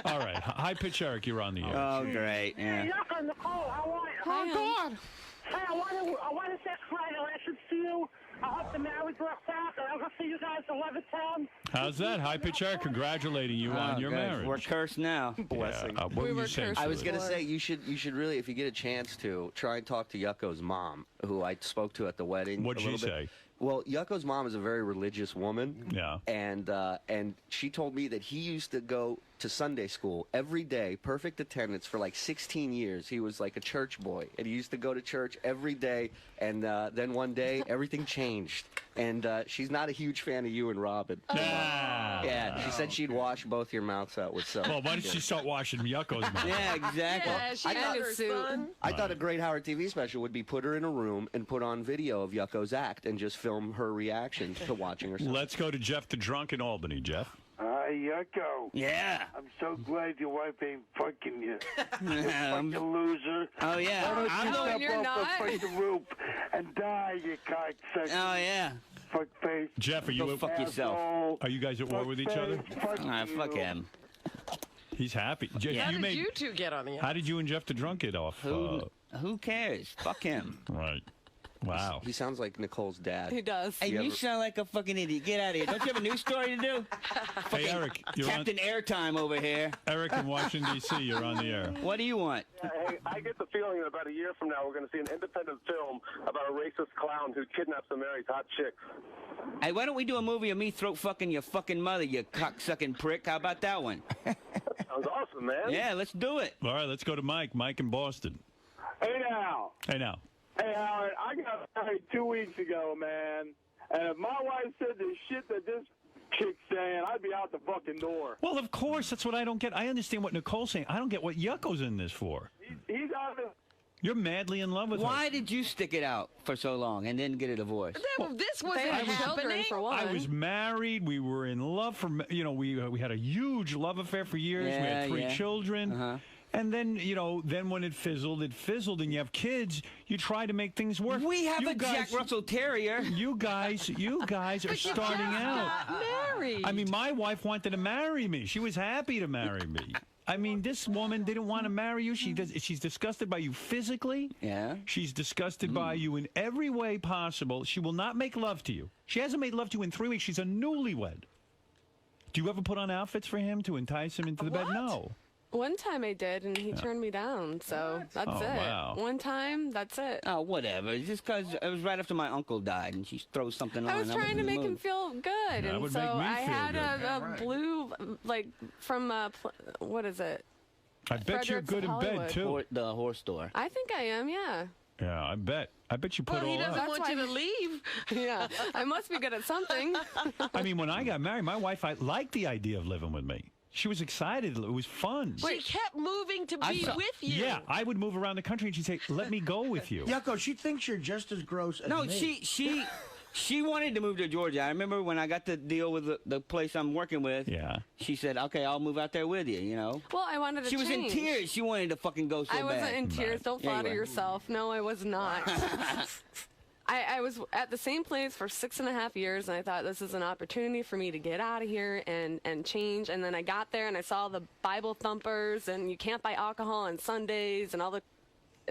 S4: All right. High pitch Eric, you're on the air.
S9: Oh, great. Yeah.
S8: Hey, Yucko, Nicole, how are you?
S3: Oh, God.
S8: Hey, I want to say congratulations to you. I hope the marriage works out, and I'll go see you guys in Levittown.
S4: How's that? High pitch Eric congratulating you on your
S9: good.
S4: marriage.
S9: We're cursed now.
S12: Blessing.
S4: Yeah, what
S3: We
S4: were
S3: were
S4: you saying?
S3: cursed.
S12: I was
S4: Shirley?
S12: gonna say you should really, if you get a chance to, try and talk to Yucko's mom, who I spoke to at the wedding.
S4: What'd
S12: a little
S4: she
S12: bit.
S4: say?
S12: Well, Yucko's mom is a very religious woman.
S4: Yeah.
S12: And she told me that he used to go to Sunday school every day, perfect attendance for like 16 years. He was like a church boy, and he used to go to church every day. And then one day, everything changed. And she's not a huge fan of you and Robin. Yeah, she said she'd wash both your mouths out with soap.
S4: Well, why did she start washing Yucko's mouth?
S9: Yeah, exactly.
S3: Yeah, she
S12: I
S3: had
S12: got
S3: her suit.
S12: I thought a great Howard TV special would be put her in a room and put on video of Yucko's act and just film her reaction to watching herself.
S4: Let's go to Jeff the Drunk in Albany, Jeff.
S8: Hi, Yucko.
S9: Yeah.
S8: I'm so glad your wife ain't fucking you. You
S9: Um,
S8: fucking loser.
S9: oh, yeah.
S8: Why don't
S9: I'm
S8: you
S9: the-
S8: step
S3: you're
S8: off
S3: not.
S8: the fucking roof and die, you cocksucker.
S9: Oh, yeah.
S8: Fuck face.
S4: Jeff, are you
S9: Go fuck yourself.
S8: Asshole.
S4: are you guys at war
S8: Fuck
S4: with each
S8: face.
S4: other?
S8: Fuck
S9: Fuck
S8: you.
S9: him.
S4: He's happy. Jeff,
S5: How
S4: you
S5: did
S4: made.
S5: you two get on the air?
S4: How did you and Jeff the Drunk get off?
S9: Who cares? Fuck him.
S4: Right. Wow.
S12: He sounds like Nicole's dad.
S3: He does.
S9: Hey, you sound like a fucking idiot. Get out of here. Don't you have a news story to do?
S4: Hey, Eric, you're on.
S9: Captain Airtime over here.
S4: Eric in Washington D.C. You're on the air.
S9: What do you want?
S11: Hey, I get the feeling that about a year from now we're going to see an independent film about a racist clown who kidnaps and marries hot chicks.
S9: Hey, why don't we do a movie of me throat fucking your fucking mother, you cocksucking prick? How about that one?
S11: Sounds awesome, man.
S9: Yeah, let's do it.
S4: All right, let's go to Mike. Mike in Boston.
S13: Hey now.
S4: Hey now.
S13: Hey Howard, I got married 2 weeks ago, man. And if my wife said the shit that this chick saying, I'd be out the fucking door.
S4: Well, of course, that's what I don't get. I understand what Nicole's saying. I don't get what Yucko's in this for.
S13: He's out of
S4: You're madly in love with her.
S9: Why did you stick it out for so long and then get a divorce?
S5: This wasn't
S3: They had
S5: happening.
S3: children for one.
S4: I was married. We were in love for, we had a huge love affair for years. We had 3 children. And then, then when it fizzled, and you have kids, you try to make things work.
S9: We have a Jack Russell Terrier.
S4: You guys are starting out.
S5: Married.
S4: I mean, my wife wanted to marry me. She was happy to marry me. I mean, this woman didn't want to marry you. She's disgusted by you physically.
S9: Yeah.
S4: She's disgusted by you in every way possible. She will not make love to you. She hasn't made love to you in 3 weeks. She's a newlywed. Do you ever put on outfits for him to entice him into the bed? No.
S3: One time I did, and he turned me down, so that's it.
S4: Wow.
S3: One time, that's it.
S9: Oh, whatever. It's just because it was right after my uncle died, and she throws something on.
S3: I was trying to make him feel good,
S4: That
S3: and
S4: would
S3: so
S4: make me
S3: I
S4: feel
S3: had
S4: good.
S3: a blue, like, from, what is it?
S4: I bet you're
S3: Fredericks
S4: good in
S3: Hollywood.
S4: bed, too.
S9: The horse store.
S3: I think I am, yeah.
S4: Yeah, I bet you put
S5: Well, he
S4: all
S5: doesn't
S4: up.
S5: want you to leave.
S3: Yeah, I must be good at something.
S4: I mean, when I got married, my wife liked the idea of living with me. She was excited. It was fun.
S5: She kept moving to be with you.
S4: Yeah, I would move around the country, and she'd say, let me go with you.
S6: Yucko, she thinks you're just as gross as
S9: No,
S6: me.
S9: she wanted to move to Georgia. I remember when I got the deal with the place I'm working with.
S4: Yeah.
S9: She said, "Okay, I'll move out there with you."
S3: Well, I wanted to
S9: She was in
S3: change.
S9: tears. She wanted to fucking go so bad.
S3: I wasn't in tears. Don't
S9: Yeah, you
S3: flatter
S9: were.
S3: yourself. No, I was not. I was at the same place for 6.5 years, and I thought this is an opportunity for me to get out of here and change. And then I got there, and I saw the Bible thumpers, and you can't buy alcohol on Sundays, and all the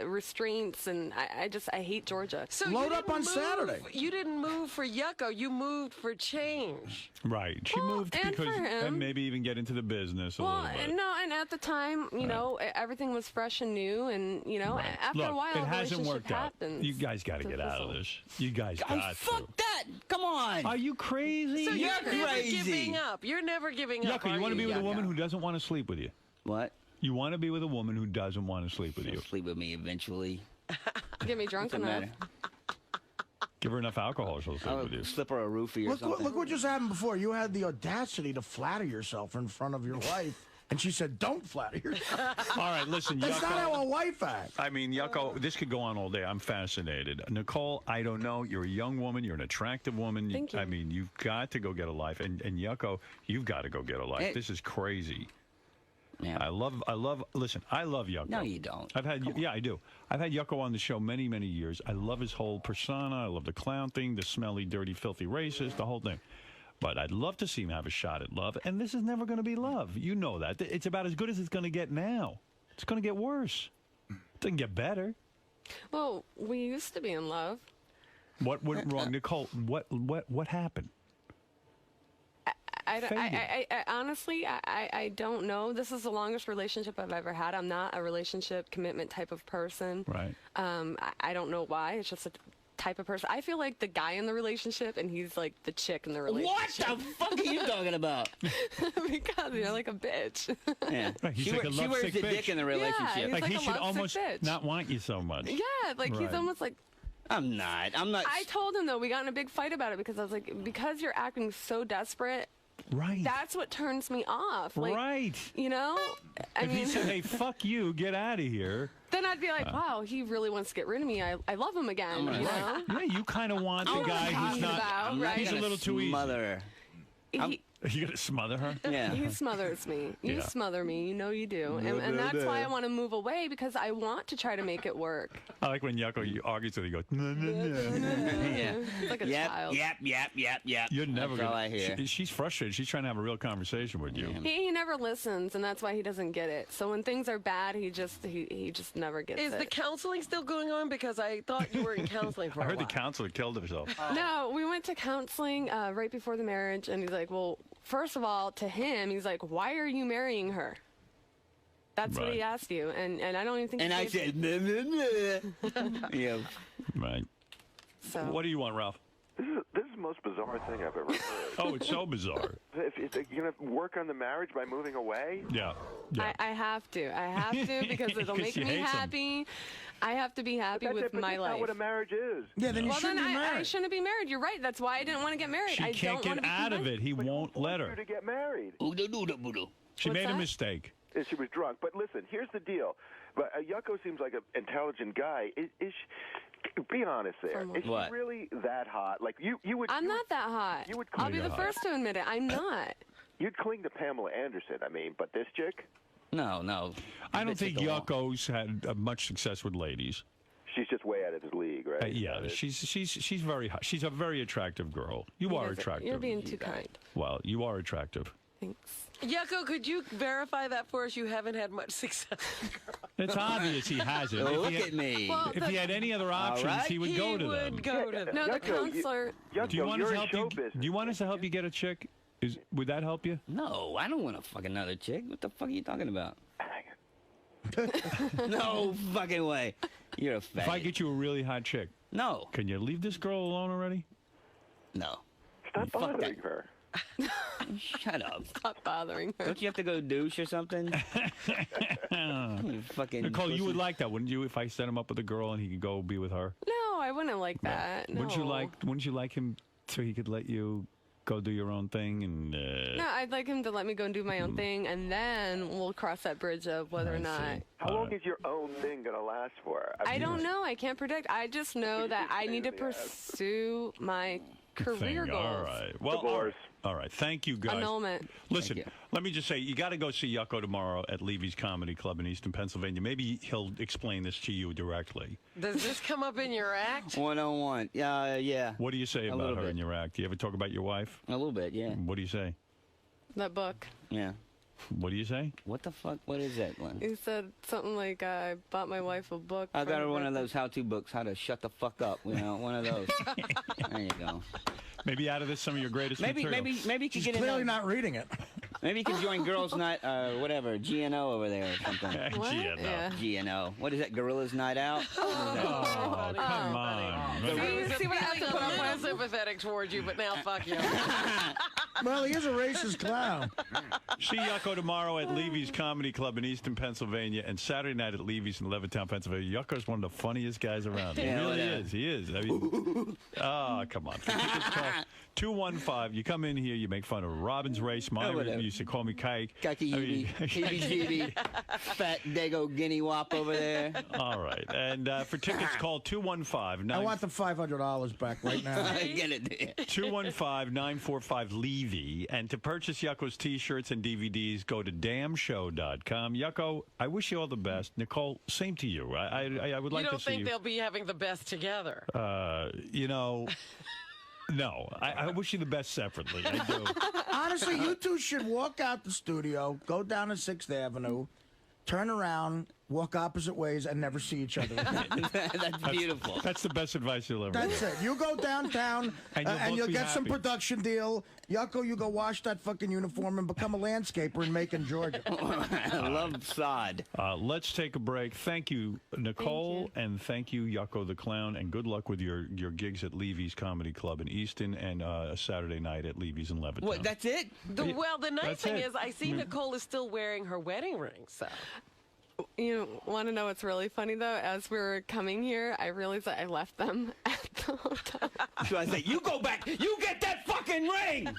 S3: restraints, and I hate Georgia.
S5: So
S6: Load
S5: you
S6: up
S5: didn't
S6: on Saturday.
S5: You didn't move for Yucko. You moved for change.
S4: Right. She moved
S3: and
S4: because,
S3: for him.
S4: and maybe even get into the business a
S3: Well,
S4: little bit.
S3: no, and at the time, you know, everything was fresh and new, and
S4: Right.
S3: after
S4: Look,
S3: a while,
S4: it
S3: the
S4: hasn't
S3: relationship
S4: worked out.
S3: happens.
S4: You guys got to get out of this. You guys got to.
S9: Fuck that! Come on.
S4: Are you crazy?
S5: So you're never
S9: crazy.
S5: giving up. You're never giving up.
S4: Yucko, you
S5: are
S4: want to be with a
S5: Yucko?
S4: woman who doesn't want to sleep with you?
S9: What?
S4: You want to be with a woman who doesn't want to sleep with you?
S9: She'll sleep with me eventually.
S3: Get me drunk
S9: Doesn't
S3: enough.
S9: matter.
S4: Give her enough alcohol, she'll sleep
S9: I'll
S4: with you.
S9: slip her a roofie or something.
S6: Look what just happened before. You had the audacity to flatter yourself in front of your wife, and she said, "Don't flatter yourself."
S4: All right, listen,
S6: That's not
S4: Yucko.
S6: how a wife acts.
S4: I mean, Yucko, this could go on all day. I'm fascinated. Nicole, I don't know. You're a young woman. You're an attractive woman.
S3: Thank you.
S4: I mean, you've got to go get a life. And Yucko, you've got to go get a life.
S9: Hey.
S4: This is crazy.
S9: Yeah.
S4: Listen, I love Yucko.
S9: No, you don't.
S4: Yeah, I do. I've had Yucko on the show many, many years. I love his whole persona. I love the clown thing, the smelly, dirty, filthy racist, the whole thing. But I'd love to see him have a shot at love. And this is never going to be love. You know that. It's about as good as it's going to get now. It's going to get worse. It doesn't get better.
S3: Well, we used to be in love.
S4: What went wrong, Nicole? What happened?
S3: I honestly, I don't know. This is the longest relationship I've ever had. I'm not a relationship commitment type of person.
S4: Right.
S3: I don't know why. It's just a type of person. I feel like the guy in the relationship, and he's like the chick in the
S9: What
S3: relationship.
S9: the fuck are you talking about?
S3: Because you're like a bitch.
S9: Yeah.
S4: Right, he's
S9: She
S4: like a
S9: wears
S4: lovesick
S9: the
S4: bitch.
S9: dick in the relationship.
S3: he's
S4: Like
S3: like
S4: he
S3: a
S4: should
S3: lovesick
S4: almost
S3: bitch.
S4: not want you so much.
S3: Yeah, like
S4: Right.
S3: he's almost like.
S9: I'm not.
S3: I told him though, we got in a big fight about it because I was like, because you're acting so desperate.
S4: Right.
S3: That's what turns me off. Like,
S4: Right.
S3: You know? I
S4: If
S3: mean,
S4: he said, "Hey, fuck you, get out of here,"
S3: then I'd be like, wow, he really wants to get rid of me. I love him again. You know?
S4: yeah, you kind of want the
S3: know what
S4: guy
S3: I'm
S4: who's
S3: talking
S4: not.
S3: about,
S9: I'm not
S3: right?
S4: He's a
S9: gonna
S4: little too easy.
S9: smother her.
S3: He,
S4: You gonna smother her?
S9: Yeah.
S3: he smothers me. You
S4: Yeah.
S3: smother me. You know you do. And that's why I want to move away because I want to try to make it work.
S4: I like when Yucko argues with you. He goes, "No, no, no."
S9: Yeah.
S3: It's like a
S9: Yep,
S3: child.
S9: yep.
S4: You're never
S9: That's all
S4: gonna.
S9: I hear.
S4: She's frustrated. She's trying to have a real conversation with you.
S3: He never listens, and that's why he doesn't get it. So when things are bad, he just never gets
S5: Is
S3: it.
S5: the counseling still going on? Because I thought you were in counseling for
S4: I
S5: a
S4: heard the
S5: while.
S4: counselor killed herself.
S3: No, we went to counseling right before the marriage, and he's like, well, first of all, to him, he's like, why are you marrying her? That's what he
S4: Right.
S3: asked you, and I don't even think.
S9: And
S3: he
S9: I
S3: gave
S9: said, "Meh, meh, meh." Yeah.
S4: Right.
S3: So.
S4: What do you want, Ralph?
S14: This is the most bizarre thing I've ever heard.
S4: Oh, it's so bizarre.
S14: If you're going to work on the marriage by moving away?
S4: Yeah. Yeah.
S3: I have to. I have to because it'll
S4: 'Cause
S3: make
S4: she
S3: me
S4: hates him.
S3: happy. I have to be happy with my
S14: that's
S3: life.
S14: not what a marriage is.
S6: Yeah, then you
S3: Well,
S6: shouldn't
S3: then
S6: be married.
S3: I shouldn't be married. You're right. That's why I didn't want to get married.
S4: She
S3: I
S4: can't
S3: don't want
S4: get
S3: to be
S4: out of
S3: convinced.
S4: it. He won't let her.
S14: To get married.
S4: She
S3: What's
S4: made a
S3: that?
S4: mistake.
S14: She was drunk. But listen, here's the deal. But Yucko seems like an intelligent guy. Be honest there. Is she
S9: What?
S14: really that hot? Like you would.
S3: I'm not that hot.
S14: You would
S3: I'll be
S14: cling
S3: the
S14: to-
S3: first to admit it. I'm not.
S14: You'd cling to Pamela Anderson. I mean, but this chick.
S9: No.
S4: I don't think Yucko's had much success with ladies.
S14: She's just way out of his league, right?
S4: Yeah, she's very hot. She's a very attractive girl. You are attractive.
S3: You're being too kind.
S4: Well, you are attractive.
S3: Thanks.
S5: Yucko, could you verify that for us? You haven't had much success.
S4: It's obvious he hasn't. If
S9: Look
S4: he had,
S9: at me.
S3: Well,
S4: If he had any other options,
S9: right.
S4: he would go to them.
S3: No, the counselor.
S14: Yucko,
S4: Do you want us
S14: you're
S4: to
S14: in
S4: help
S14: show
S4: you?
S14: business.
S4: Do you want us to help you get a chick? Would that help you?
S9: No, I don't want to fuck another chick. What the fuck are you talking about? No fucking way. You're a fag.
S4: If I get you a really hot chick,
S9: no.
S4: Can you leave this girl alone already?
S9: No.
S14: Stop
S9: Fuck
S14: bothering
S9: that.
S14: her.
S9: Shut up.
S3: Stop bothering her.
S9: Don't you have to go douche or something? You fucking
S4: Nicole, you would
S9: pussy.
S4: like that, wouldn't you? If I set him up with a girl and he could go be with her.
S3: No, I wouldn't like that. No.
S4: Wouldn't you like him so he could let you go do your own thing and?
S3: No, I'd like him to let me go and do my own thing, and then we'll cross that bridge of whether or not.
S14: How long is your own thing gonna last for?
S3: I don't know. I can't predict. I just know that I need to pursue my career
S4: thing.
S3: goals.
S4: All right. Well, all right. Thank you, guys.
S3: Annulment.
S4: Listen, let me just say, you got to go see Yucko tomorrow at Levy's Comedy Club in Easton, Pennsylvania. Maybe he'll explain this to you directly.
S5: Does this come up in your act?
S9: 101. Yeah.
S4: What do you say
S9: A
S4: about
S9: little
S4: her
S9: bit.
S4: in your act? Do you ever talk about your wife?
S9: A little bit, yeah.
S4: What do you say?
S3: That book.
S9: Yeah.
S4: What do you say?
S9: What the fuck? What is that, Glenn?
S3: He said something like, I bought my wife a book.
S9: I
S3: from
S9: got her
S3: the
S9: one of
S3: book.
S9: those how-to books, how to shut the fuck up. You know, one of those. There you go.
S4: Maybe out of this, some of your greatest
S9: Maybe
S4: material.
S9: you could
S6: She's
S9: get
S6: clearly
S9: in.
S6: not reading it.
S9: Maybe you could join Girls Night, whatever, GNO over there or something.
S3: What?
S4: GNO.
S3: Yeah.
S9: GNO. What is that? Gorillas Night Out?
S4: Oh, come on.
S5: See what I have to put up with? Sympathetic towards you, but now fuck you.
S6: Well, he is a racist clown.
S4: See Yucko tomorrow at Levy's Comedy Club in Easton, Pennsylvania, and Saturday night at Levy's in Levittown, Pennsylvania. Yucko's one of the funniest guys around. He
S9: Yeah,
S4: really
S9: whatever.
S4: is. He is. I mean, come on. For tickets, call 215. You come in here, you make fun of Robin's race. Mine,
S9: whatever.
S4: you used to call me Kike.
S9: Kiki heebie, fat dago guinea wop over there.
S4: All right. And for tickets, call 215.
S6: I want the $500 back right now.
S9: Get it.
S4: 215-945-LEVY. And to purchase Yucko's T-shirts and DVDs, go to damshow.com. Yucko, I wish you all the best. Nicole, same to you. I would like
S5: You
S4: to
S5: don't
S4: see
S5: think
S4: you.
S5: they'll be having the best together?
S4: You know, no. I wish you the best separately. I do.
S6: Honestly, you two should walk out the studio, go down to 6th Avenue, turn around, walk opposite ways, and never see each other again.
S9: That's beautiful.
S4: That's the best advice you'll ever
S6: That's
S4: get.
S6: it. You go downtown,
S4: And you'll both
S6: you'll
S4: be
S6: get some
S4: happy.
S6: production deal. Yucko, you go wash that fucking uniform and become a landscaper in Macon, Georgia.
S9: I love sod.
S4: Let's take a break. Thank you, Nicole, and thank you, Yucko the Clown, and good luck with your gigs at Levy's Comedy Club in Easton and a Saturday night at Levy's in Levittown.
S9: What, that's it?
S5: Well, the nice
S4: That's
S5: thing
S4: it.
S5: is I see Nicole is still wearing her wedding ring, so.
S3: You want to know what's really funny, though? As we were coming here, I realized that I left them at the hotel.
S9: So I say, you go back. You get that fucking ring.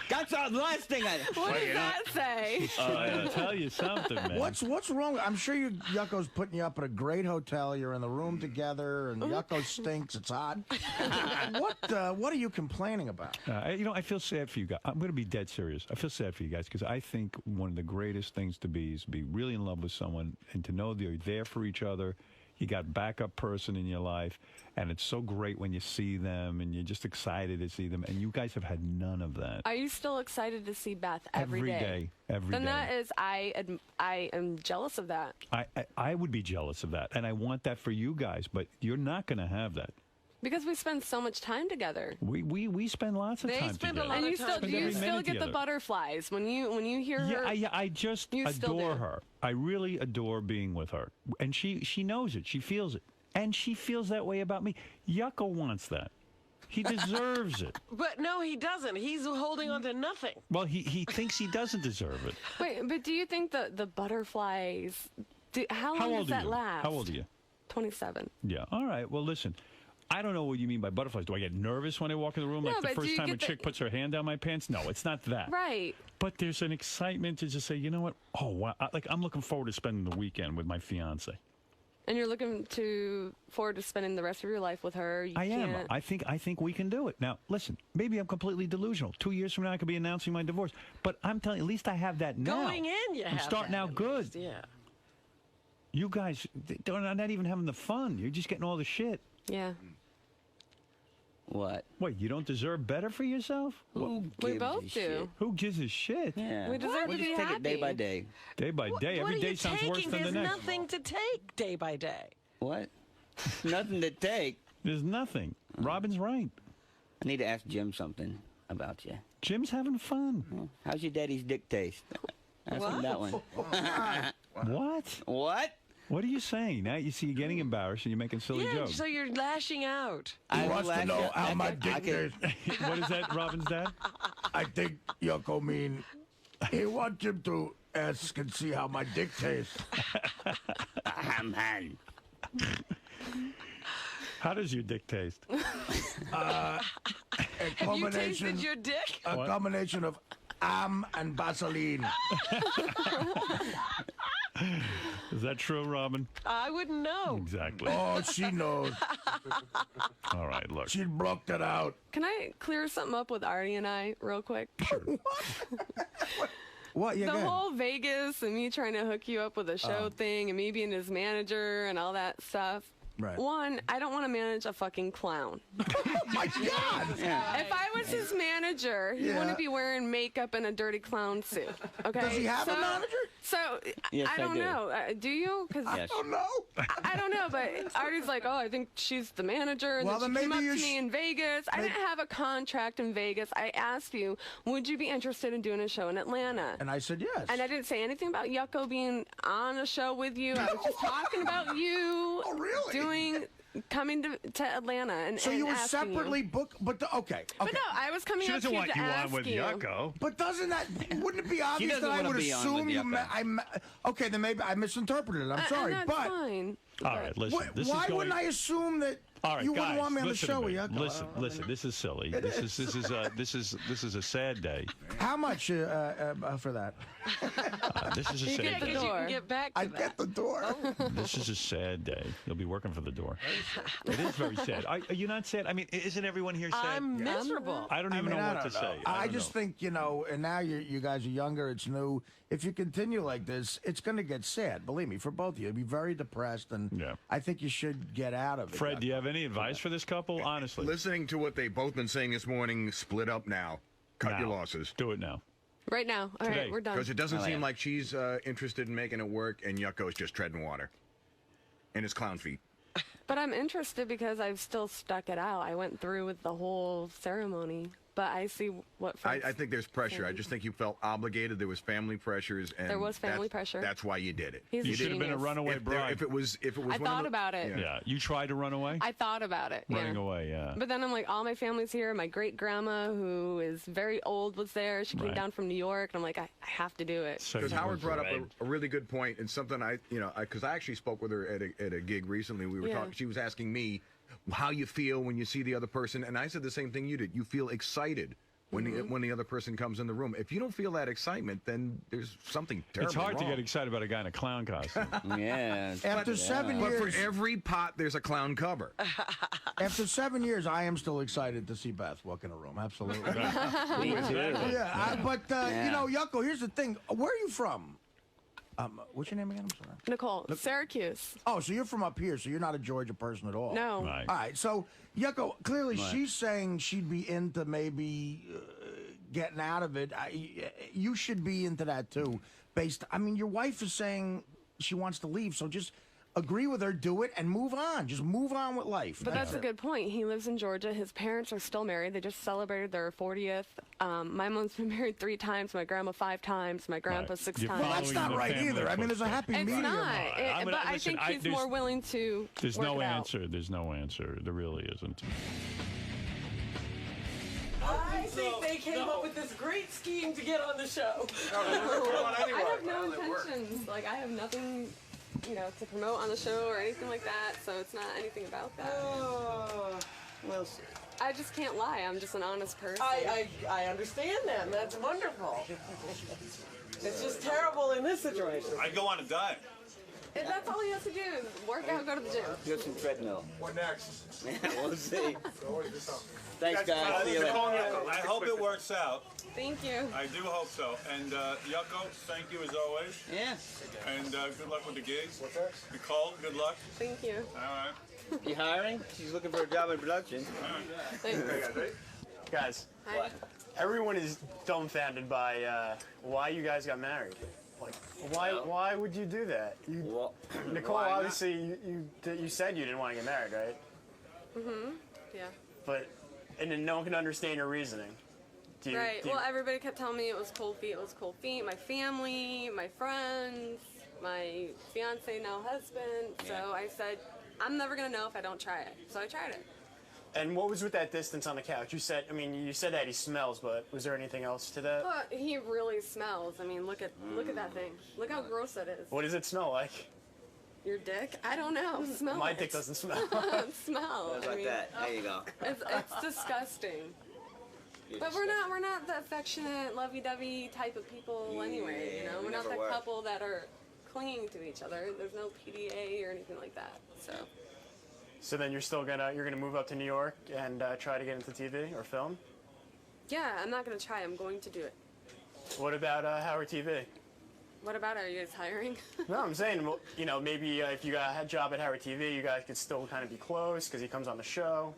S9: That's the last thing I.
S3: What does that say?
S4: I gotta tell you something, man.
S6: What's wrong? I'm sure Yucko's putting you up at a great hotel. You're in the room together, and Yucko stinks. It's hot. What are you complaining about?
S4: I feel sad for you guys. I'm going to be dead serious. I feel sad for you guys because I think one of the greatest things to be is to be really in love with someone and to know they're there for each other. You got backup person in your life, and it's so great when you see them, and you're just excited to see them. And you guys have had none of that.
S3: Are you still excited to see Beth every day?
S4: Every
S3: then
S4: day.
S3: that is, I am jealous of that.
S4: I would be jealous of that, and I want that for you guys, but you're not going to have that.
S3: Because we spend so much time together.
S4: We spend lots of
S3: They
S4: time
S3: spend
S4: together.
S3: a lot of time. And you still get the
S4: together.
S3: butterflies when you hear her.
S4: I just
S3: you still
S4: adore
S3: do.
S4: her. I really adore being with her, and she knows it. She feels it, and she feels that way about me. Yucko wants that. He deserves it.
S5: But no, he doesn't. He's holding on to nothing.
S4: Well, he thinks he doesn't deserve it.
S3: Wait, but do you think the butterflies How long does
S4: old are
S3: that
S4: you?
S3: last?
S4: How old are you?
S3: 27.
S4: Yeah. All right. Well, listen. I don't know what you mean by butterflies. Do I get nervous when I walk in the room?
S3: No,
S4: Like the
S3: but do
S4: first
S3: you
S4: time a
S3: get the-
S4: chick puts her hand down my pants? No, it's not that.
S3: Right.
S4: But there's an excitement to just say, you know what? Oh, wow. Like, I'm looking forward to spending the weekend with my fiance.
S3: And you're looking forward to spending the rest of your life with her.
S4: I am. I think we can do it. Now, listen, maybe I'm completely delusional. 2 years from now, I could be announcing my divorce. But I'm telling you, at least I have that now.
S5: Going in, you
S4: I'm
S5: have
S4: starting
S5: that
S4: out
S5: at
S4: good.
S5: least, yeah.
S4: You guys, they're not even having the fun. You're just getting all the shit.
S3: Yeah.
S9: What?
S4: Wait, you don't deserve better for yourself?
S9: Who
S3: We
S9: gives
S3: both
S9: a
S3: do.
S9: shit?
S4: Who gives a shit?
S9: Yeah.
S3: We deserve
S9: We'll
S3: to
S9: just
S3: be
S9: take
S3: happy.
S9: it day by day.
S4: Day by day.
S5: What
S4: Every
S5: are
S4: day
S5: you
S4: sounds
S5: taking?
S4: worse than the
S5: There's
S4: next.
S5: nothing to take day by day.
S9: What? Nothing to take.
S4: There's nothing. Robin's right.
S9: I need to ask Jim something about you.
S4: Jim's having fun.
S9: How's your daddy's dick taste? Ask him that one.
S4: What?
S9: What?
S4: What are you saying? Now you see you're getting embarrassed and you're making silly
S5: Yeah,
S4: jokes.
S5: so you're lashing out.
S6: He wants to know how my dick is.
S4: What is that, Robin's dad?
S6: I think Yoko mean he wants him to ask and see how my dick tastes.
S9: Man.
S4: How does your dick taste?
S6: A
S5: You
S6: combination.
S5: tasted your dick?
S6: A combination of and Vaseline.
S4: Is that true, Robin?
S5: I wouldn't know.
S4: Exactly.
S6: Oh, she knows.
S4: All right, look.
S6: She blocked it out.
S3: Can I clear something up with Artie and I real quick?
S6: What? Yeah,
S3: The
S6: go ahead.
S3: whole Vegas and me trying to hook you up with a show thing and me being his manager and all that stuff.
S6: Right.
S3: One, I don't want to manage a fucking clown.
S6: Oh my God!
S3: If I was his manager, he
S6: Yeah.
S3: wouldn't be wearing makeup and a dirty clown suit. Okay.
S6: Does he have a manager?
S3: So
S9: Yes,
S3: I
S9: I
S3: don't
S9: do.
S3: know. Do you? Because
S6: I don't know.
S3: I don't know. But Artie's like, oh, I think she's the manager. And
S6: Well,
S3: then
S6: then
S3: she came
S6: maybe
S3: up
S6: you
S3: to me in Vegas. I didn't have a contract in Vegas. I asked you, would you be interested in doing a show in Atlanta?
S6: And I said yes.
S3: And I didn't say anything about Yucko being on a show with you. I was just talking about you coming to Atlanta and
S6: So you were
S3: asking
S6: separately booked, but okay.
S3: But no, I was coming
S4: She
S3: up to
S4: doesn't
S3: you
S4: want
S3: to
S4: you on
S3: ask
S4: with
S3: you.
S4: Yucko.
S6: But doesn't that wouldn't it be obvious
S9: doesn't
S6: that I
S9: wanna
S6: would
S9: be on
S6: assume
S9: with
S6: you?
S9: Yucko.
S6: Okay, then maybe I misinterpreted it. I'm sorry,
S3: no, it's
S6: but
S3: fine.
S4: All right, listen. This
S6: why
S4: is going...
S6: wouldn't I assume that
S4: All right,
S6: you
S4: guys,
S6: wouldn't want me on the
S4: listen
S6: show
S4: to
S6: with
S4: me.
S6: Yucko?
S4: Listen. This is silly. This is a sad day.
S6: How much for that?
S4: This is a
S5: You
S4: sad
S5: can,
S4: day.
S5: you can get back to
S6: I
S5: that.
S6: get the door.
S4: This is a sad day. You'll be working for the door. It is very sad. Are you not sad? I mean, isn't everyone here sad?
S5: I'm miserable.
S4: I don't even know what to say.
S6: I
S4: don't
S6: just
S4: know.
S6: think, and now you guys are younger, it's new. If you continue like this, it's going to get sad. Believe me, for both of you. You'll be very depressed, and I think you should get out of it.
S4: Fred, do you have any advice for this couple? Honestly.
S15: Listening to what they've both been saying this morning, split up now. Cut your losses.
S4: Do it now.
S3: Right now. All right, we're done.
S15: Because it doesn't seem like she's interested in making it work, and Yucko's just treading water. And his clown feet.
S3: But I'm interested because I've still stuck it out. I went through with the whole ceremony, but I see what.
S15: I think there's pressure. I just think you felt obligated. There was family pressures, and
S3: There was family pressure.
S15: That's why you did it.
S3: He's
S4: You
S3: a
S4: should have been a
S3: genius.
S4: runaway bride.
S15: If it was
S3: I
S15: one of
S3: thought
S15: the-
S3: about it.
S4: Yeah. You tried to run away?
S3: I thought about it.
S4: Running
S3: yeah.
S4: away, yeah.
S3: But then I'm like, all my family's here. My great grandma, who is very old, was there. She came
S4: Right.
S3: down from New York, and I'm like, I have to do it.
S15: Because Howard brought up a really good point, and something because I actually spoke with her at a gig recently. We were
S3: Yeah.
S15: talking. She was asking me how you feel when you see the other person, and I said the same thing you did. You feel excited when the other person comes in the room. If you don't feel that excitement, then there's something terrible
S4: It's hard
S15: wrong.
S4: to get excited about a guy in a clown costume.
S9: Yeah.
S6: After 7
S15: But
S6: years,
S15: for every pot, there's a clown cover.
S6: after 7 years, I am still excited to see Beth walk in a room. Absolutely.
S9: Me too.
S6: Yeah, but
S9: Yeah.
S6: Yucko, here's the thing. Where are you from? What's your name again? I'm sorry.
S3: Nicole, Syracuse.
S6: Oh, so you're from up here, so you're not a Georgia person at all.
S3: No.
S4: Right.
S6: All right, so Yucko, clearly
S9: Right.
S6: she's saying she'd be into maybe getting out of it. You should be into that too. Your wife is saying she wants to leave, so just agree with her, do it, and move on. Just move on with life.
S3: But that's a good point. He lives in Georgia. His parents are still married. They just celebrated their 40th. My mom's been married 3 times, my grandma 5 times, my grandpa 6
S4: You're
S3: times.
S6: Well, that's
S4: following
S6: not
S4: the
S6: right
S4: family
S6: either. I mean, there's a happy
S3: It's
S6: medium.
S3: not.
S4: I'm
S3: But
S4: gonna-
S3: I
S4: listen,
S3: think he's
S4: there's-
S3: more willing to
S4: There's
S3: work
S4: no
S3: it out.
S4: answer. There's no answer. There really isn't.
S5: I think they came up with this great scheme to get on the show.
S3: I have no intentions. Like, I have nothing you know, to promote on the show or anything like that, so it's not anything about that.
S1: We'll see.
S3: I just can't lie. I'm just an honest person.
S5: I understand that, and that's wonderful. It's just terrible in this situation.
S16: I'd go on a diet.
S3: If that's all he has to do is work out, go to the gym.
S1: Get some treadmill.
S16: What next?
S1: We'll see. Thanks, guys. See you later.
S16: I hope it works out.
S3: Thank you.
S16: I do hope so. And Yucko, thank you as always.
S1: Yeah.
S16: And good luck with the gigs. What's that? Nicole, good luck.
S3: Thank you.
S16: All right.
S1: You hiring? She's looking for a job in production.
S2: Guys,
S3: Hi.
S2: everyone is dumbfounded by why you guys got married. Like, why would you do that? Nicole,
S1: why not?
S2: obviously, you said you didn't want to get married, right?
S3: Mm-hmm. Yeah.
S2: But, and then no one can understand your reasoning.
S3: Right. Well, everybody kept telling me it was cold feet. It was cold feet. My family, my friends, my fiance, now husband. So I said, I'm never gonna know if I don't try it. So I tried it.
S2: And what was with that distance on the couch? You said that he smells, but was there anything else to that?
S3: Well, he really smells. I mean, look at that thing. Look how gross that is.
S2: What does it smell like?
S3: Your dick? I don't know. Smell
S2: My
S3: it.
S2: dick doesn't smell.
S3: Smell.
S1: Just like that. There you go.
S3: It's disgusting. But we're not the affectionate, lovey-dovey type of people anyway. You know, we're not that couple that are clinging to each other. There's no PDA or anything like that.
S2: So then you're gonna move up to New York and try to get into TV or film?
S3: Yeah, I'm not gonna try. I'm going to do it.
S2: What about Howard TV?
S3: What about it? Are you guys hiring?
S2: No, I'm saying, well, you know, maybe if you got a job at Howard TV, you guys could still kind of be close because he comes on the show.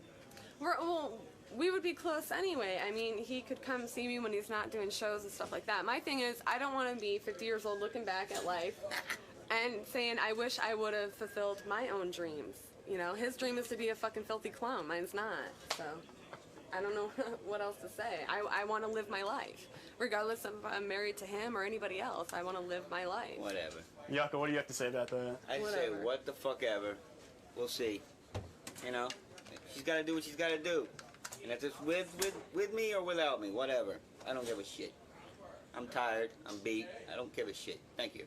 S3: We would be close anyway. I mean, he could come see me when he's not doing shows and stuff like that. My thing is, I don't want to be 50 years old looking back at life and saying, I wish I would have fulfilled my own dreams. You know, his dream is to be a fucking filthy clown. Mine's not. So, I don't know what else to say. I want to live my life. Regardless of if I'm married to him or anybody else, I want to live my life.
S1: Whatever.
S2: Yucca, what do you have to say about that?
S1: I'd say what the fuck ever. We'll see. You know, she's got to do what she's got to do. And if it's with me or without me, whatever. I don't give a shit. I'm tired. I'm beat. I don't give a shit. Thank you.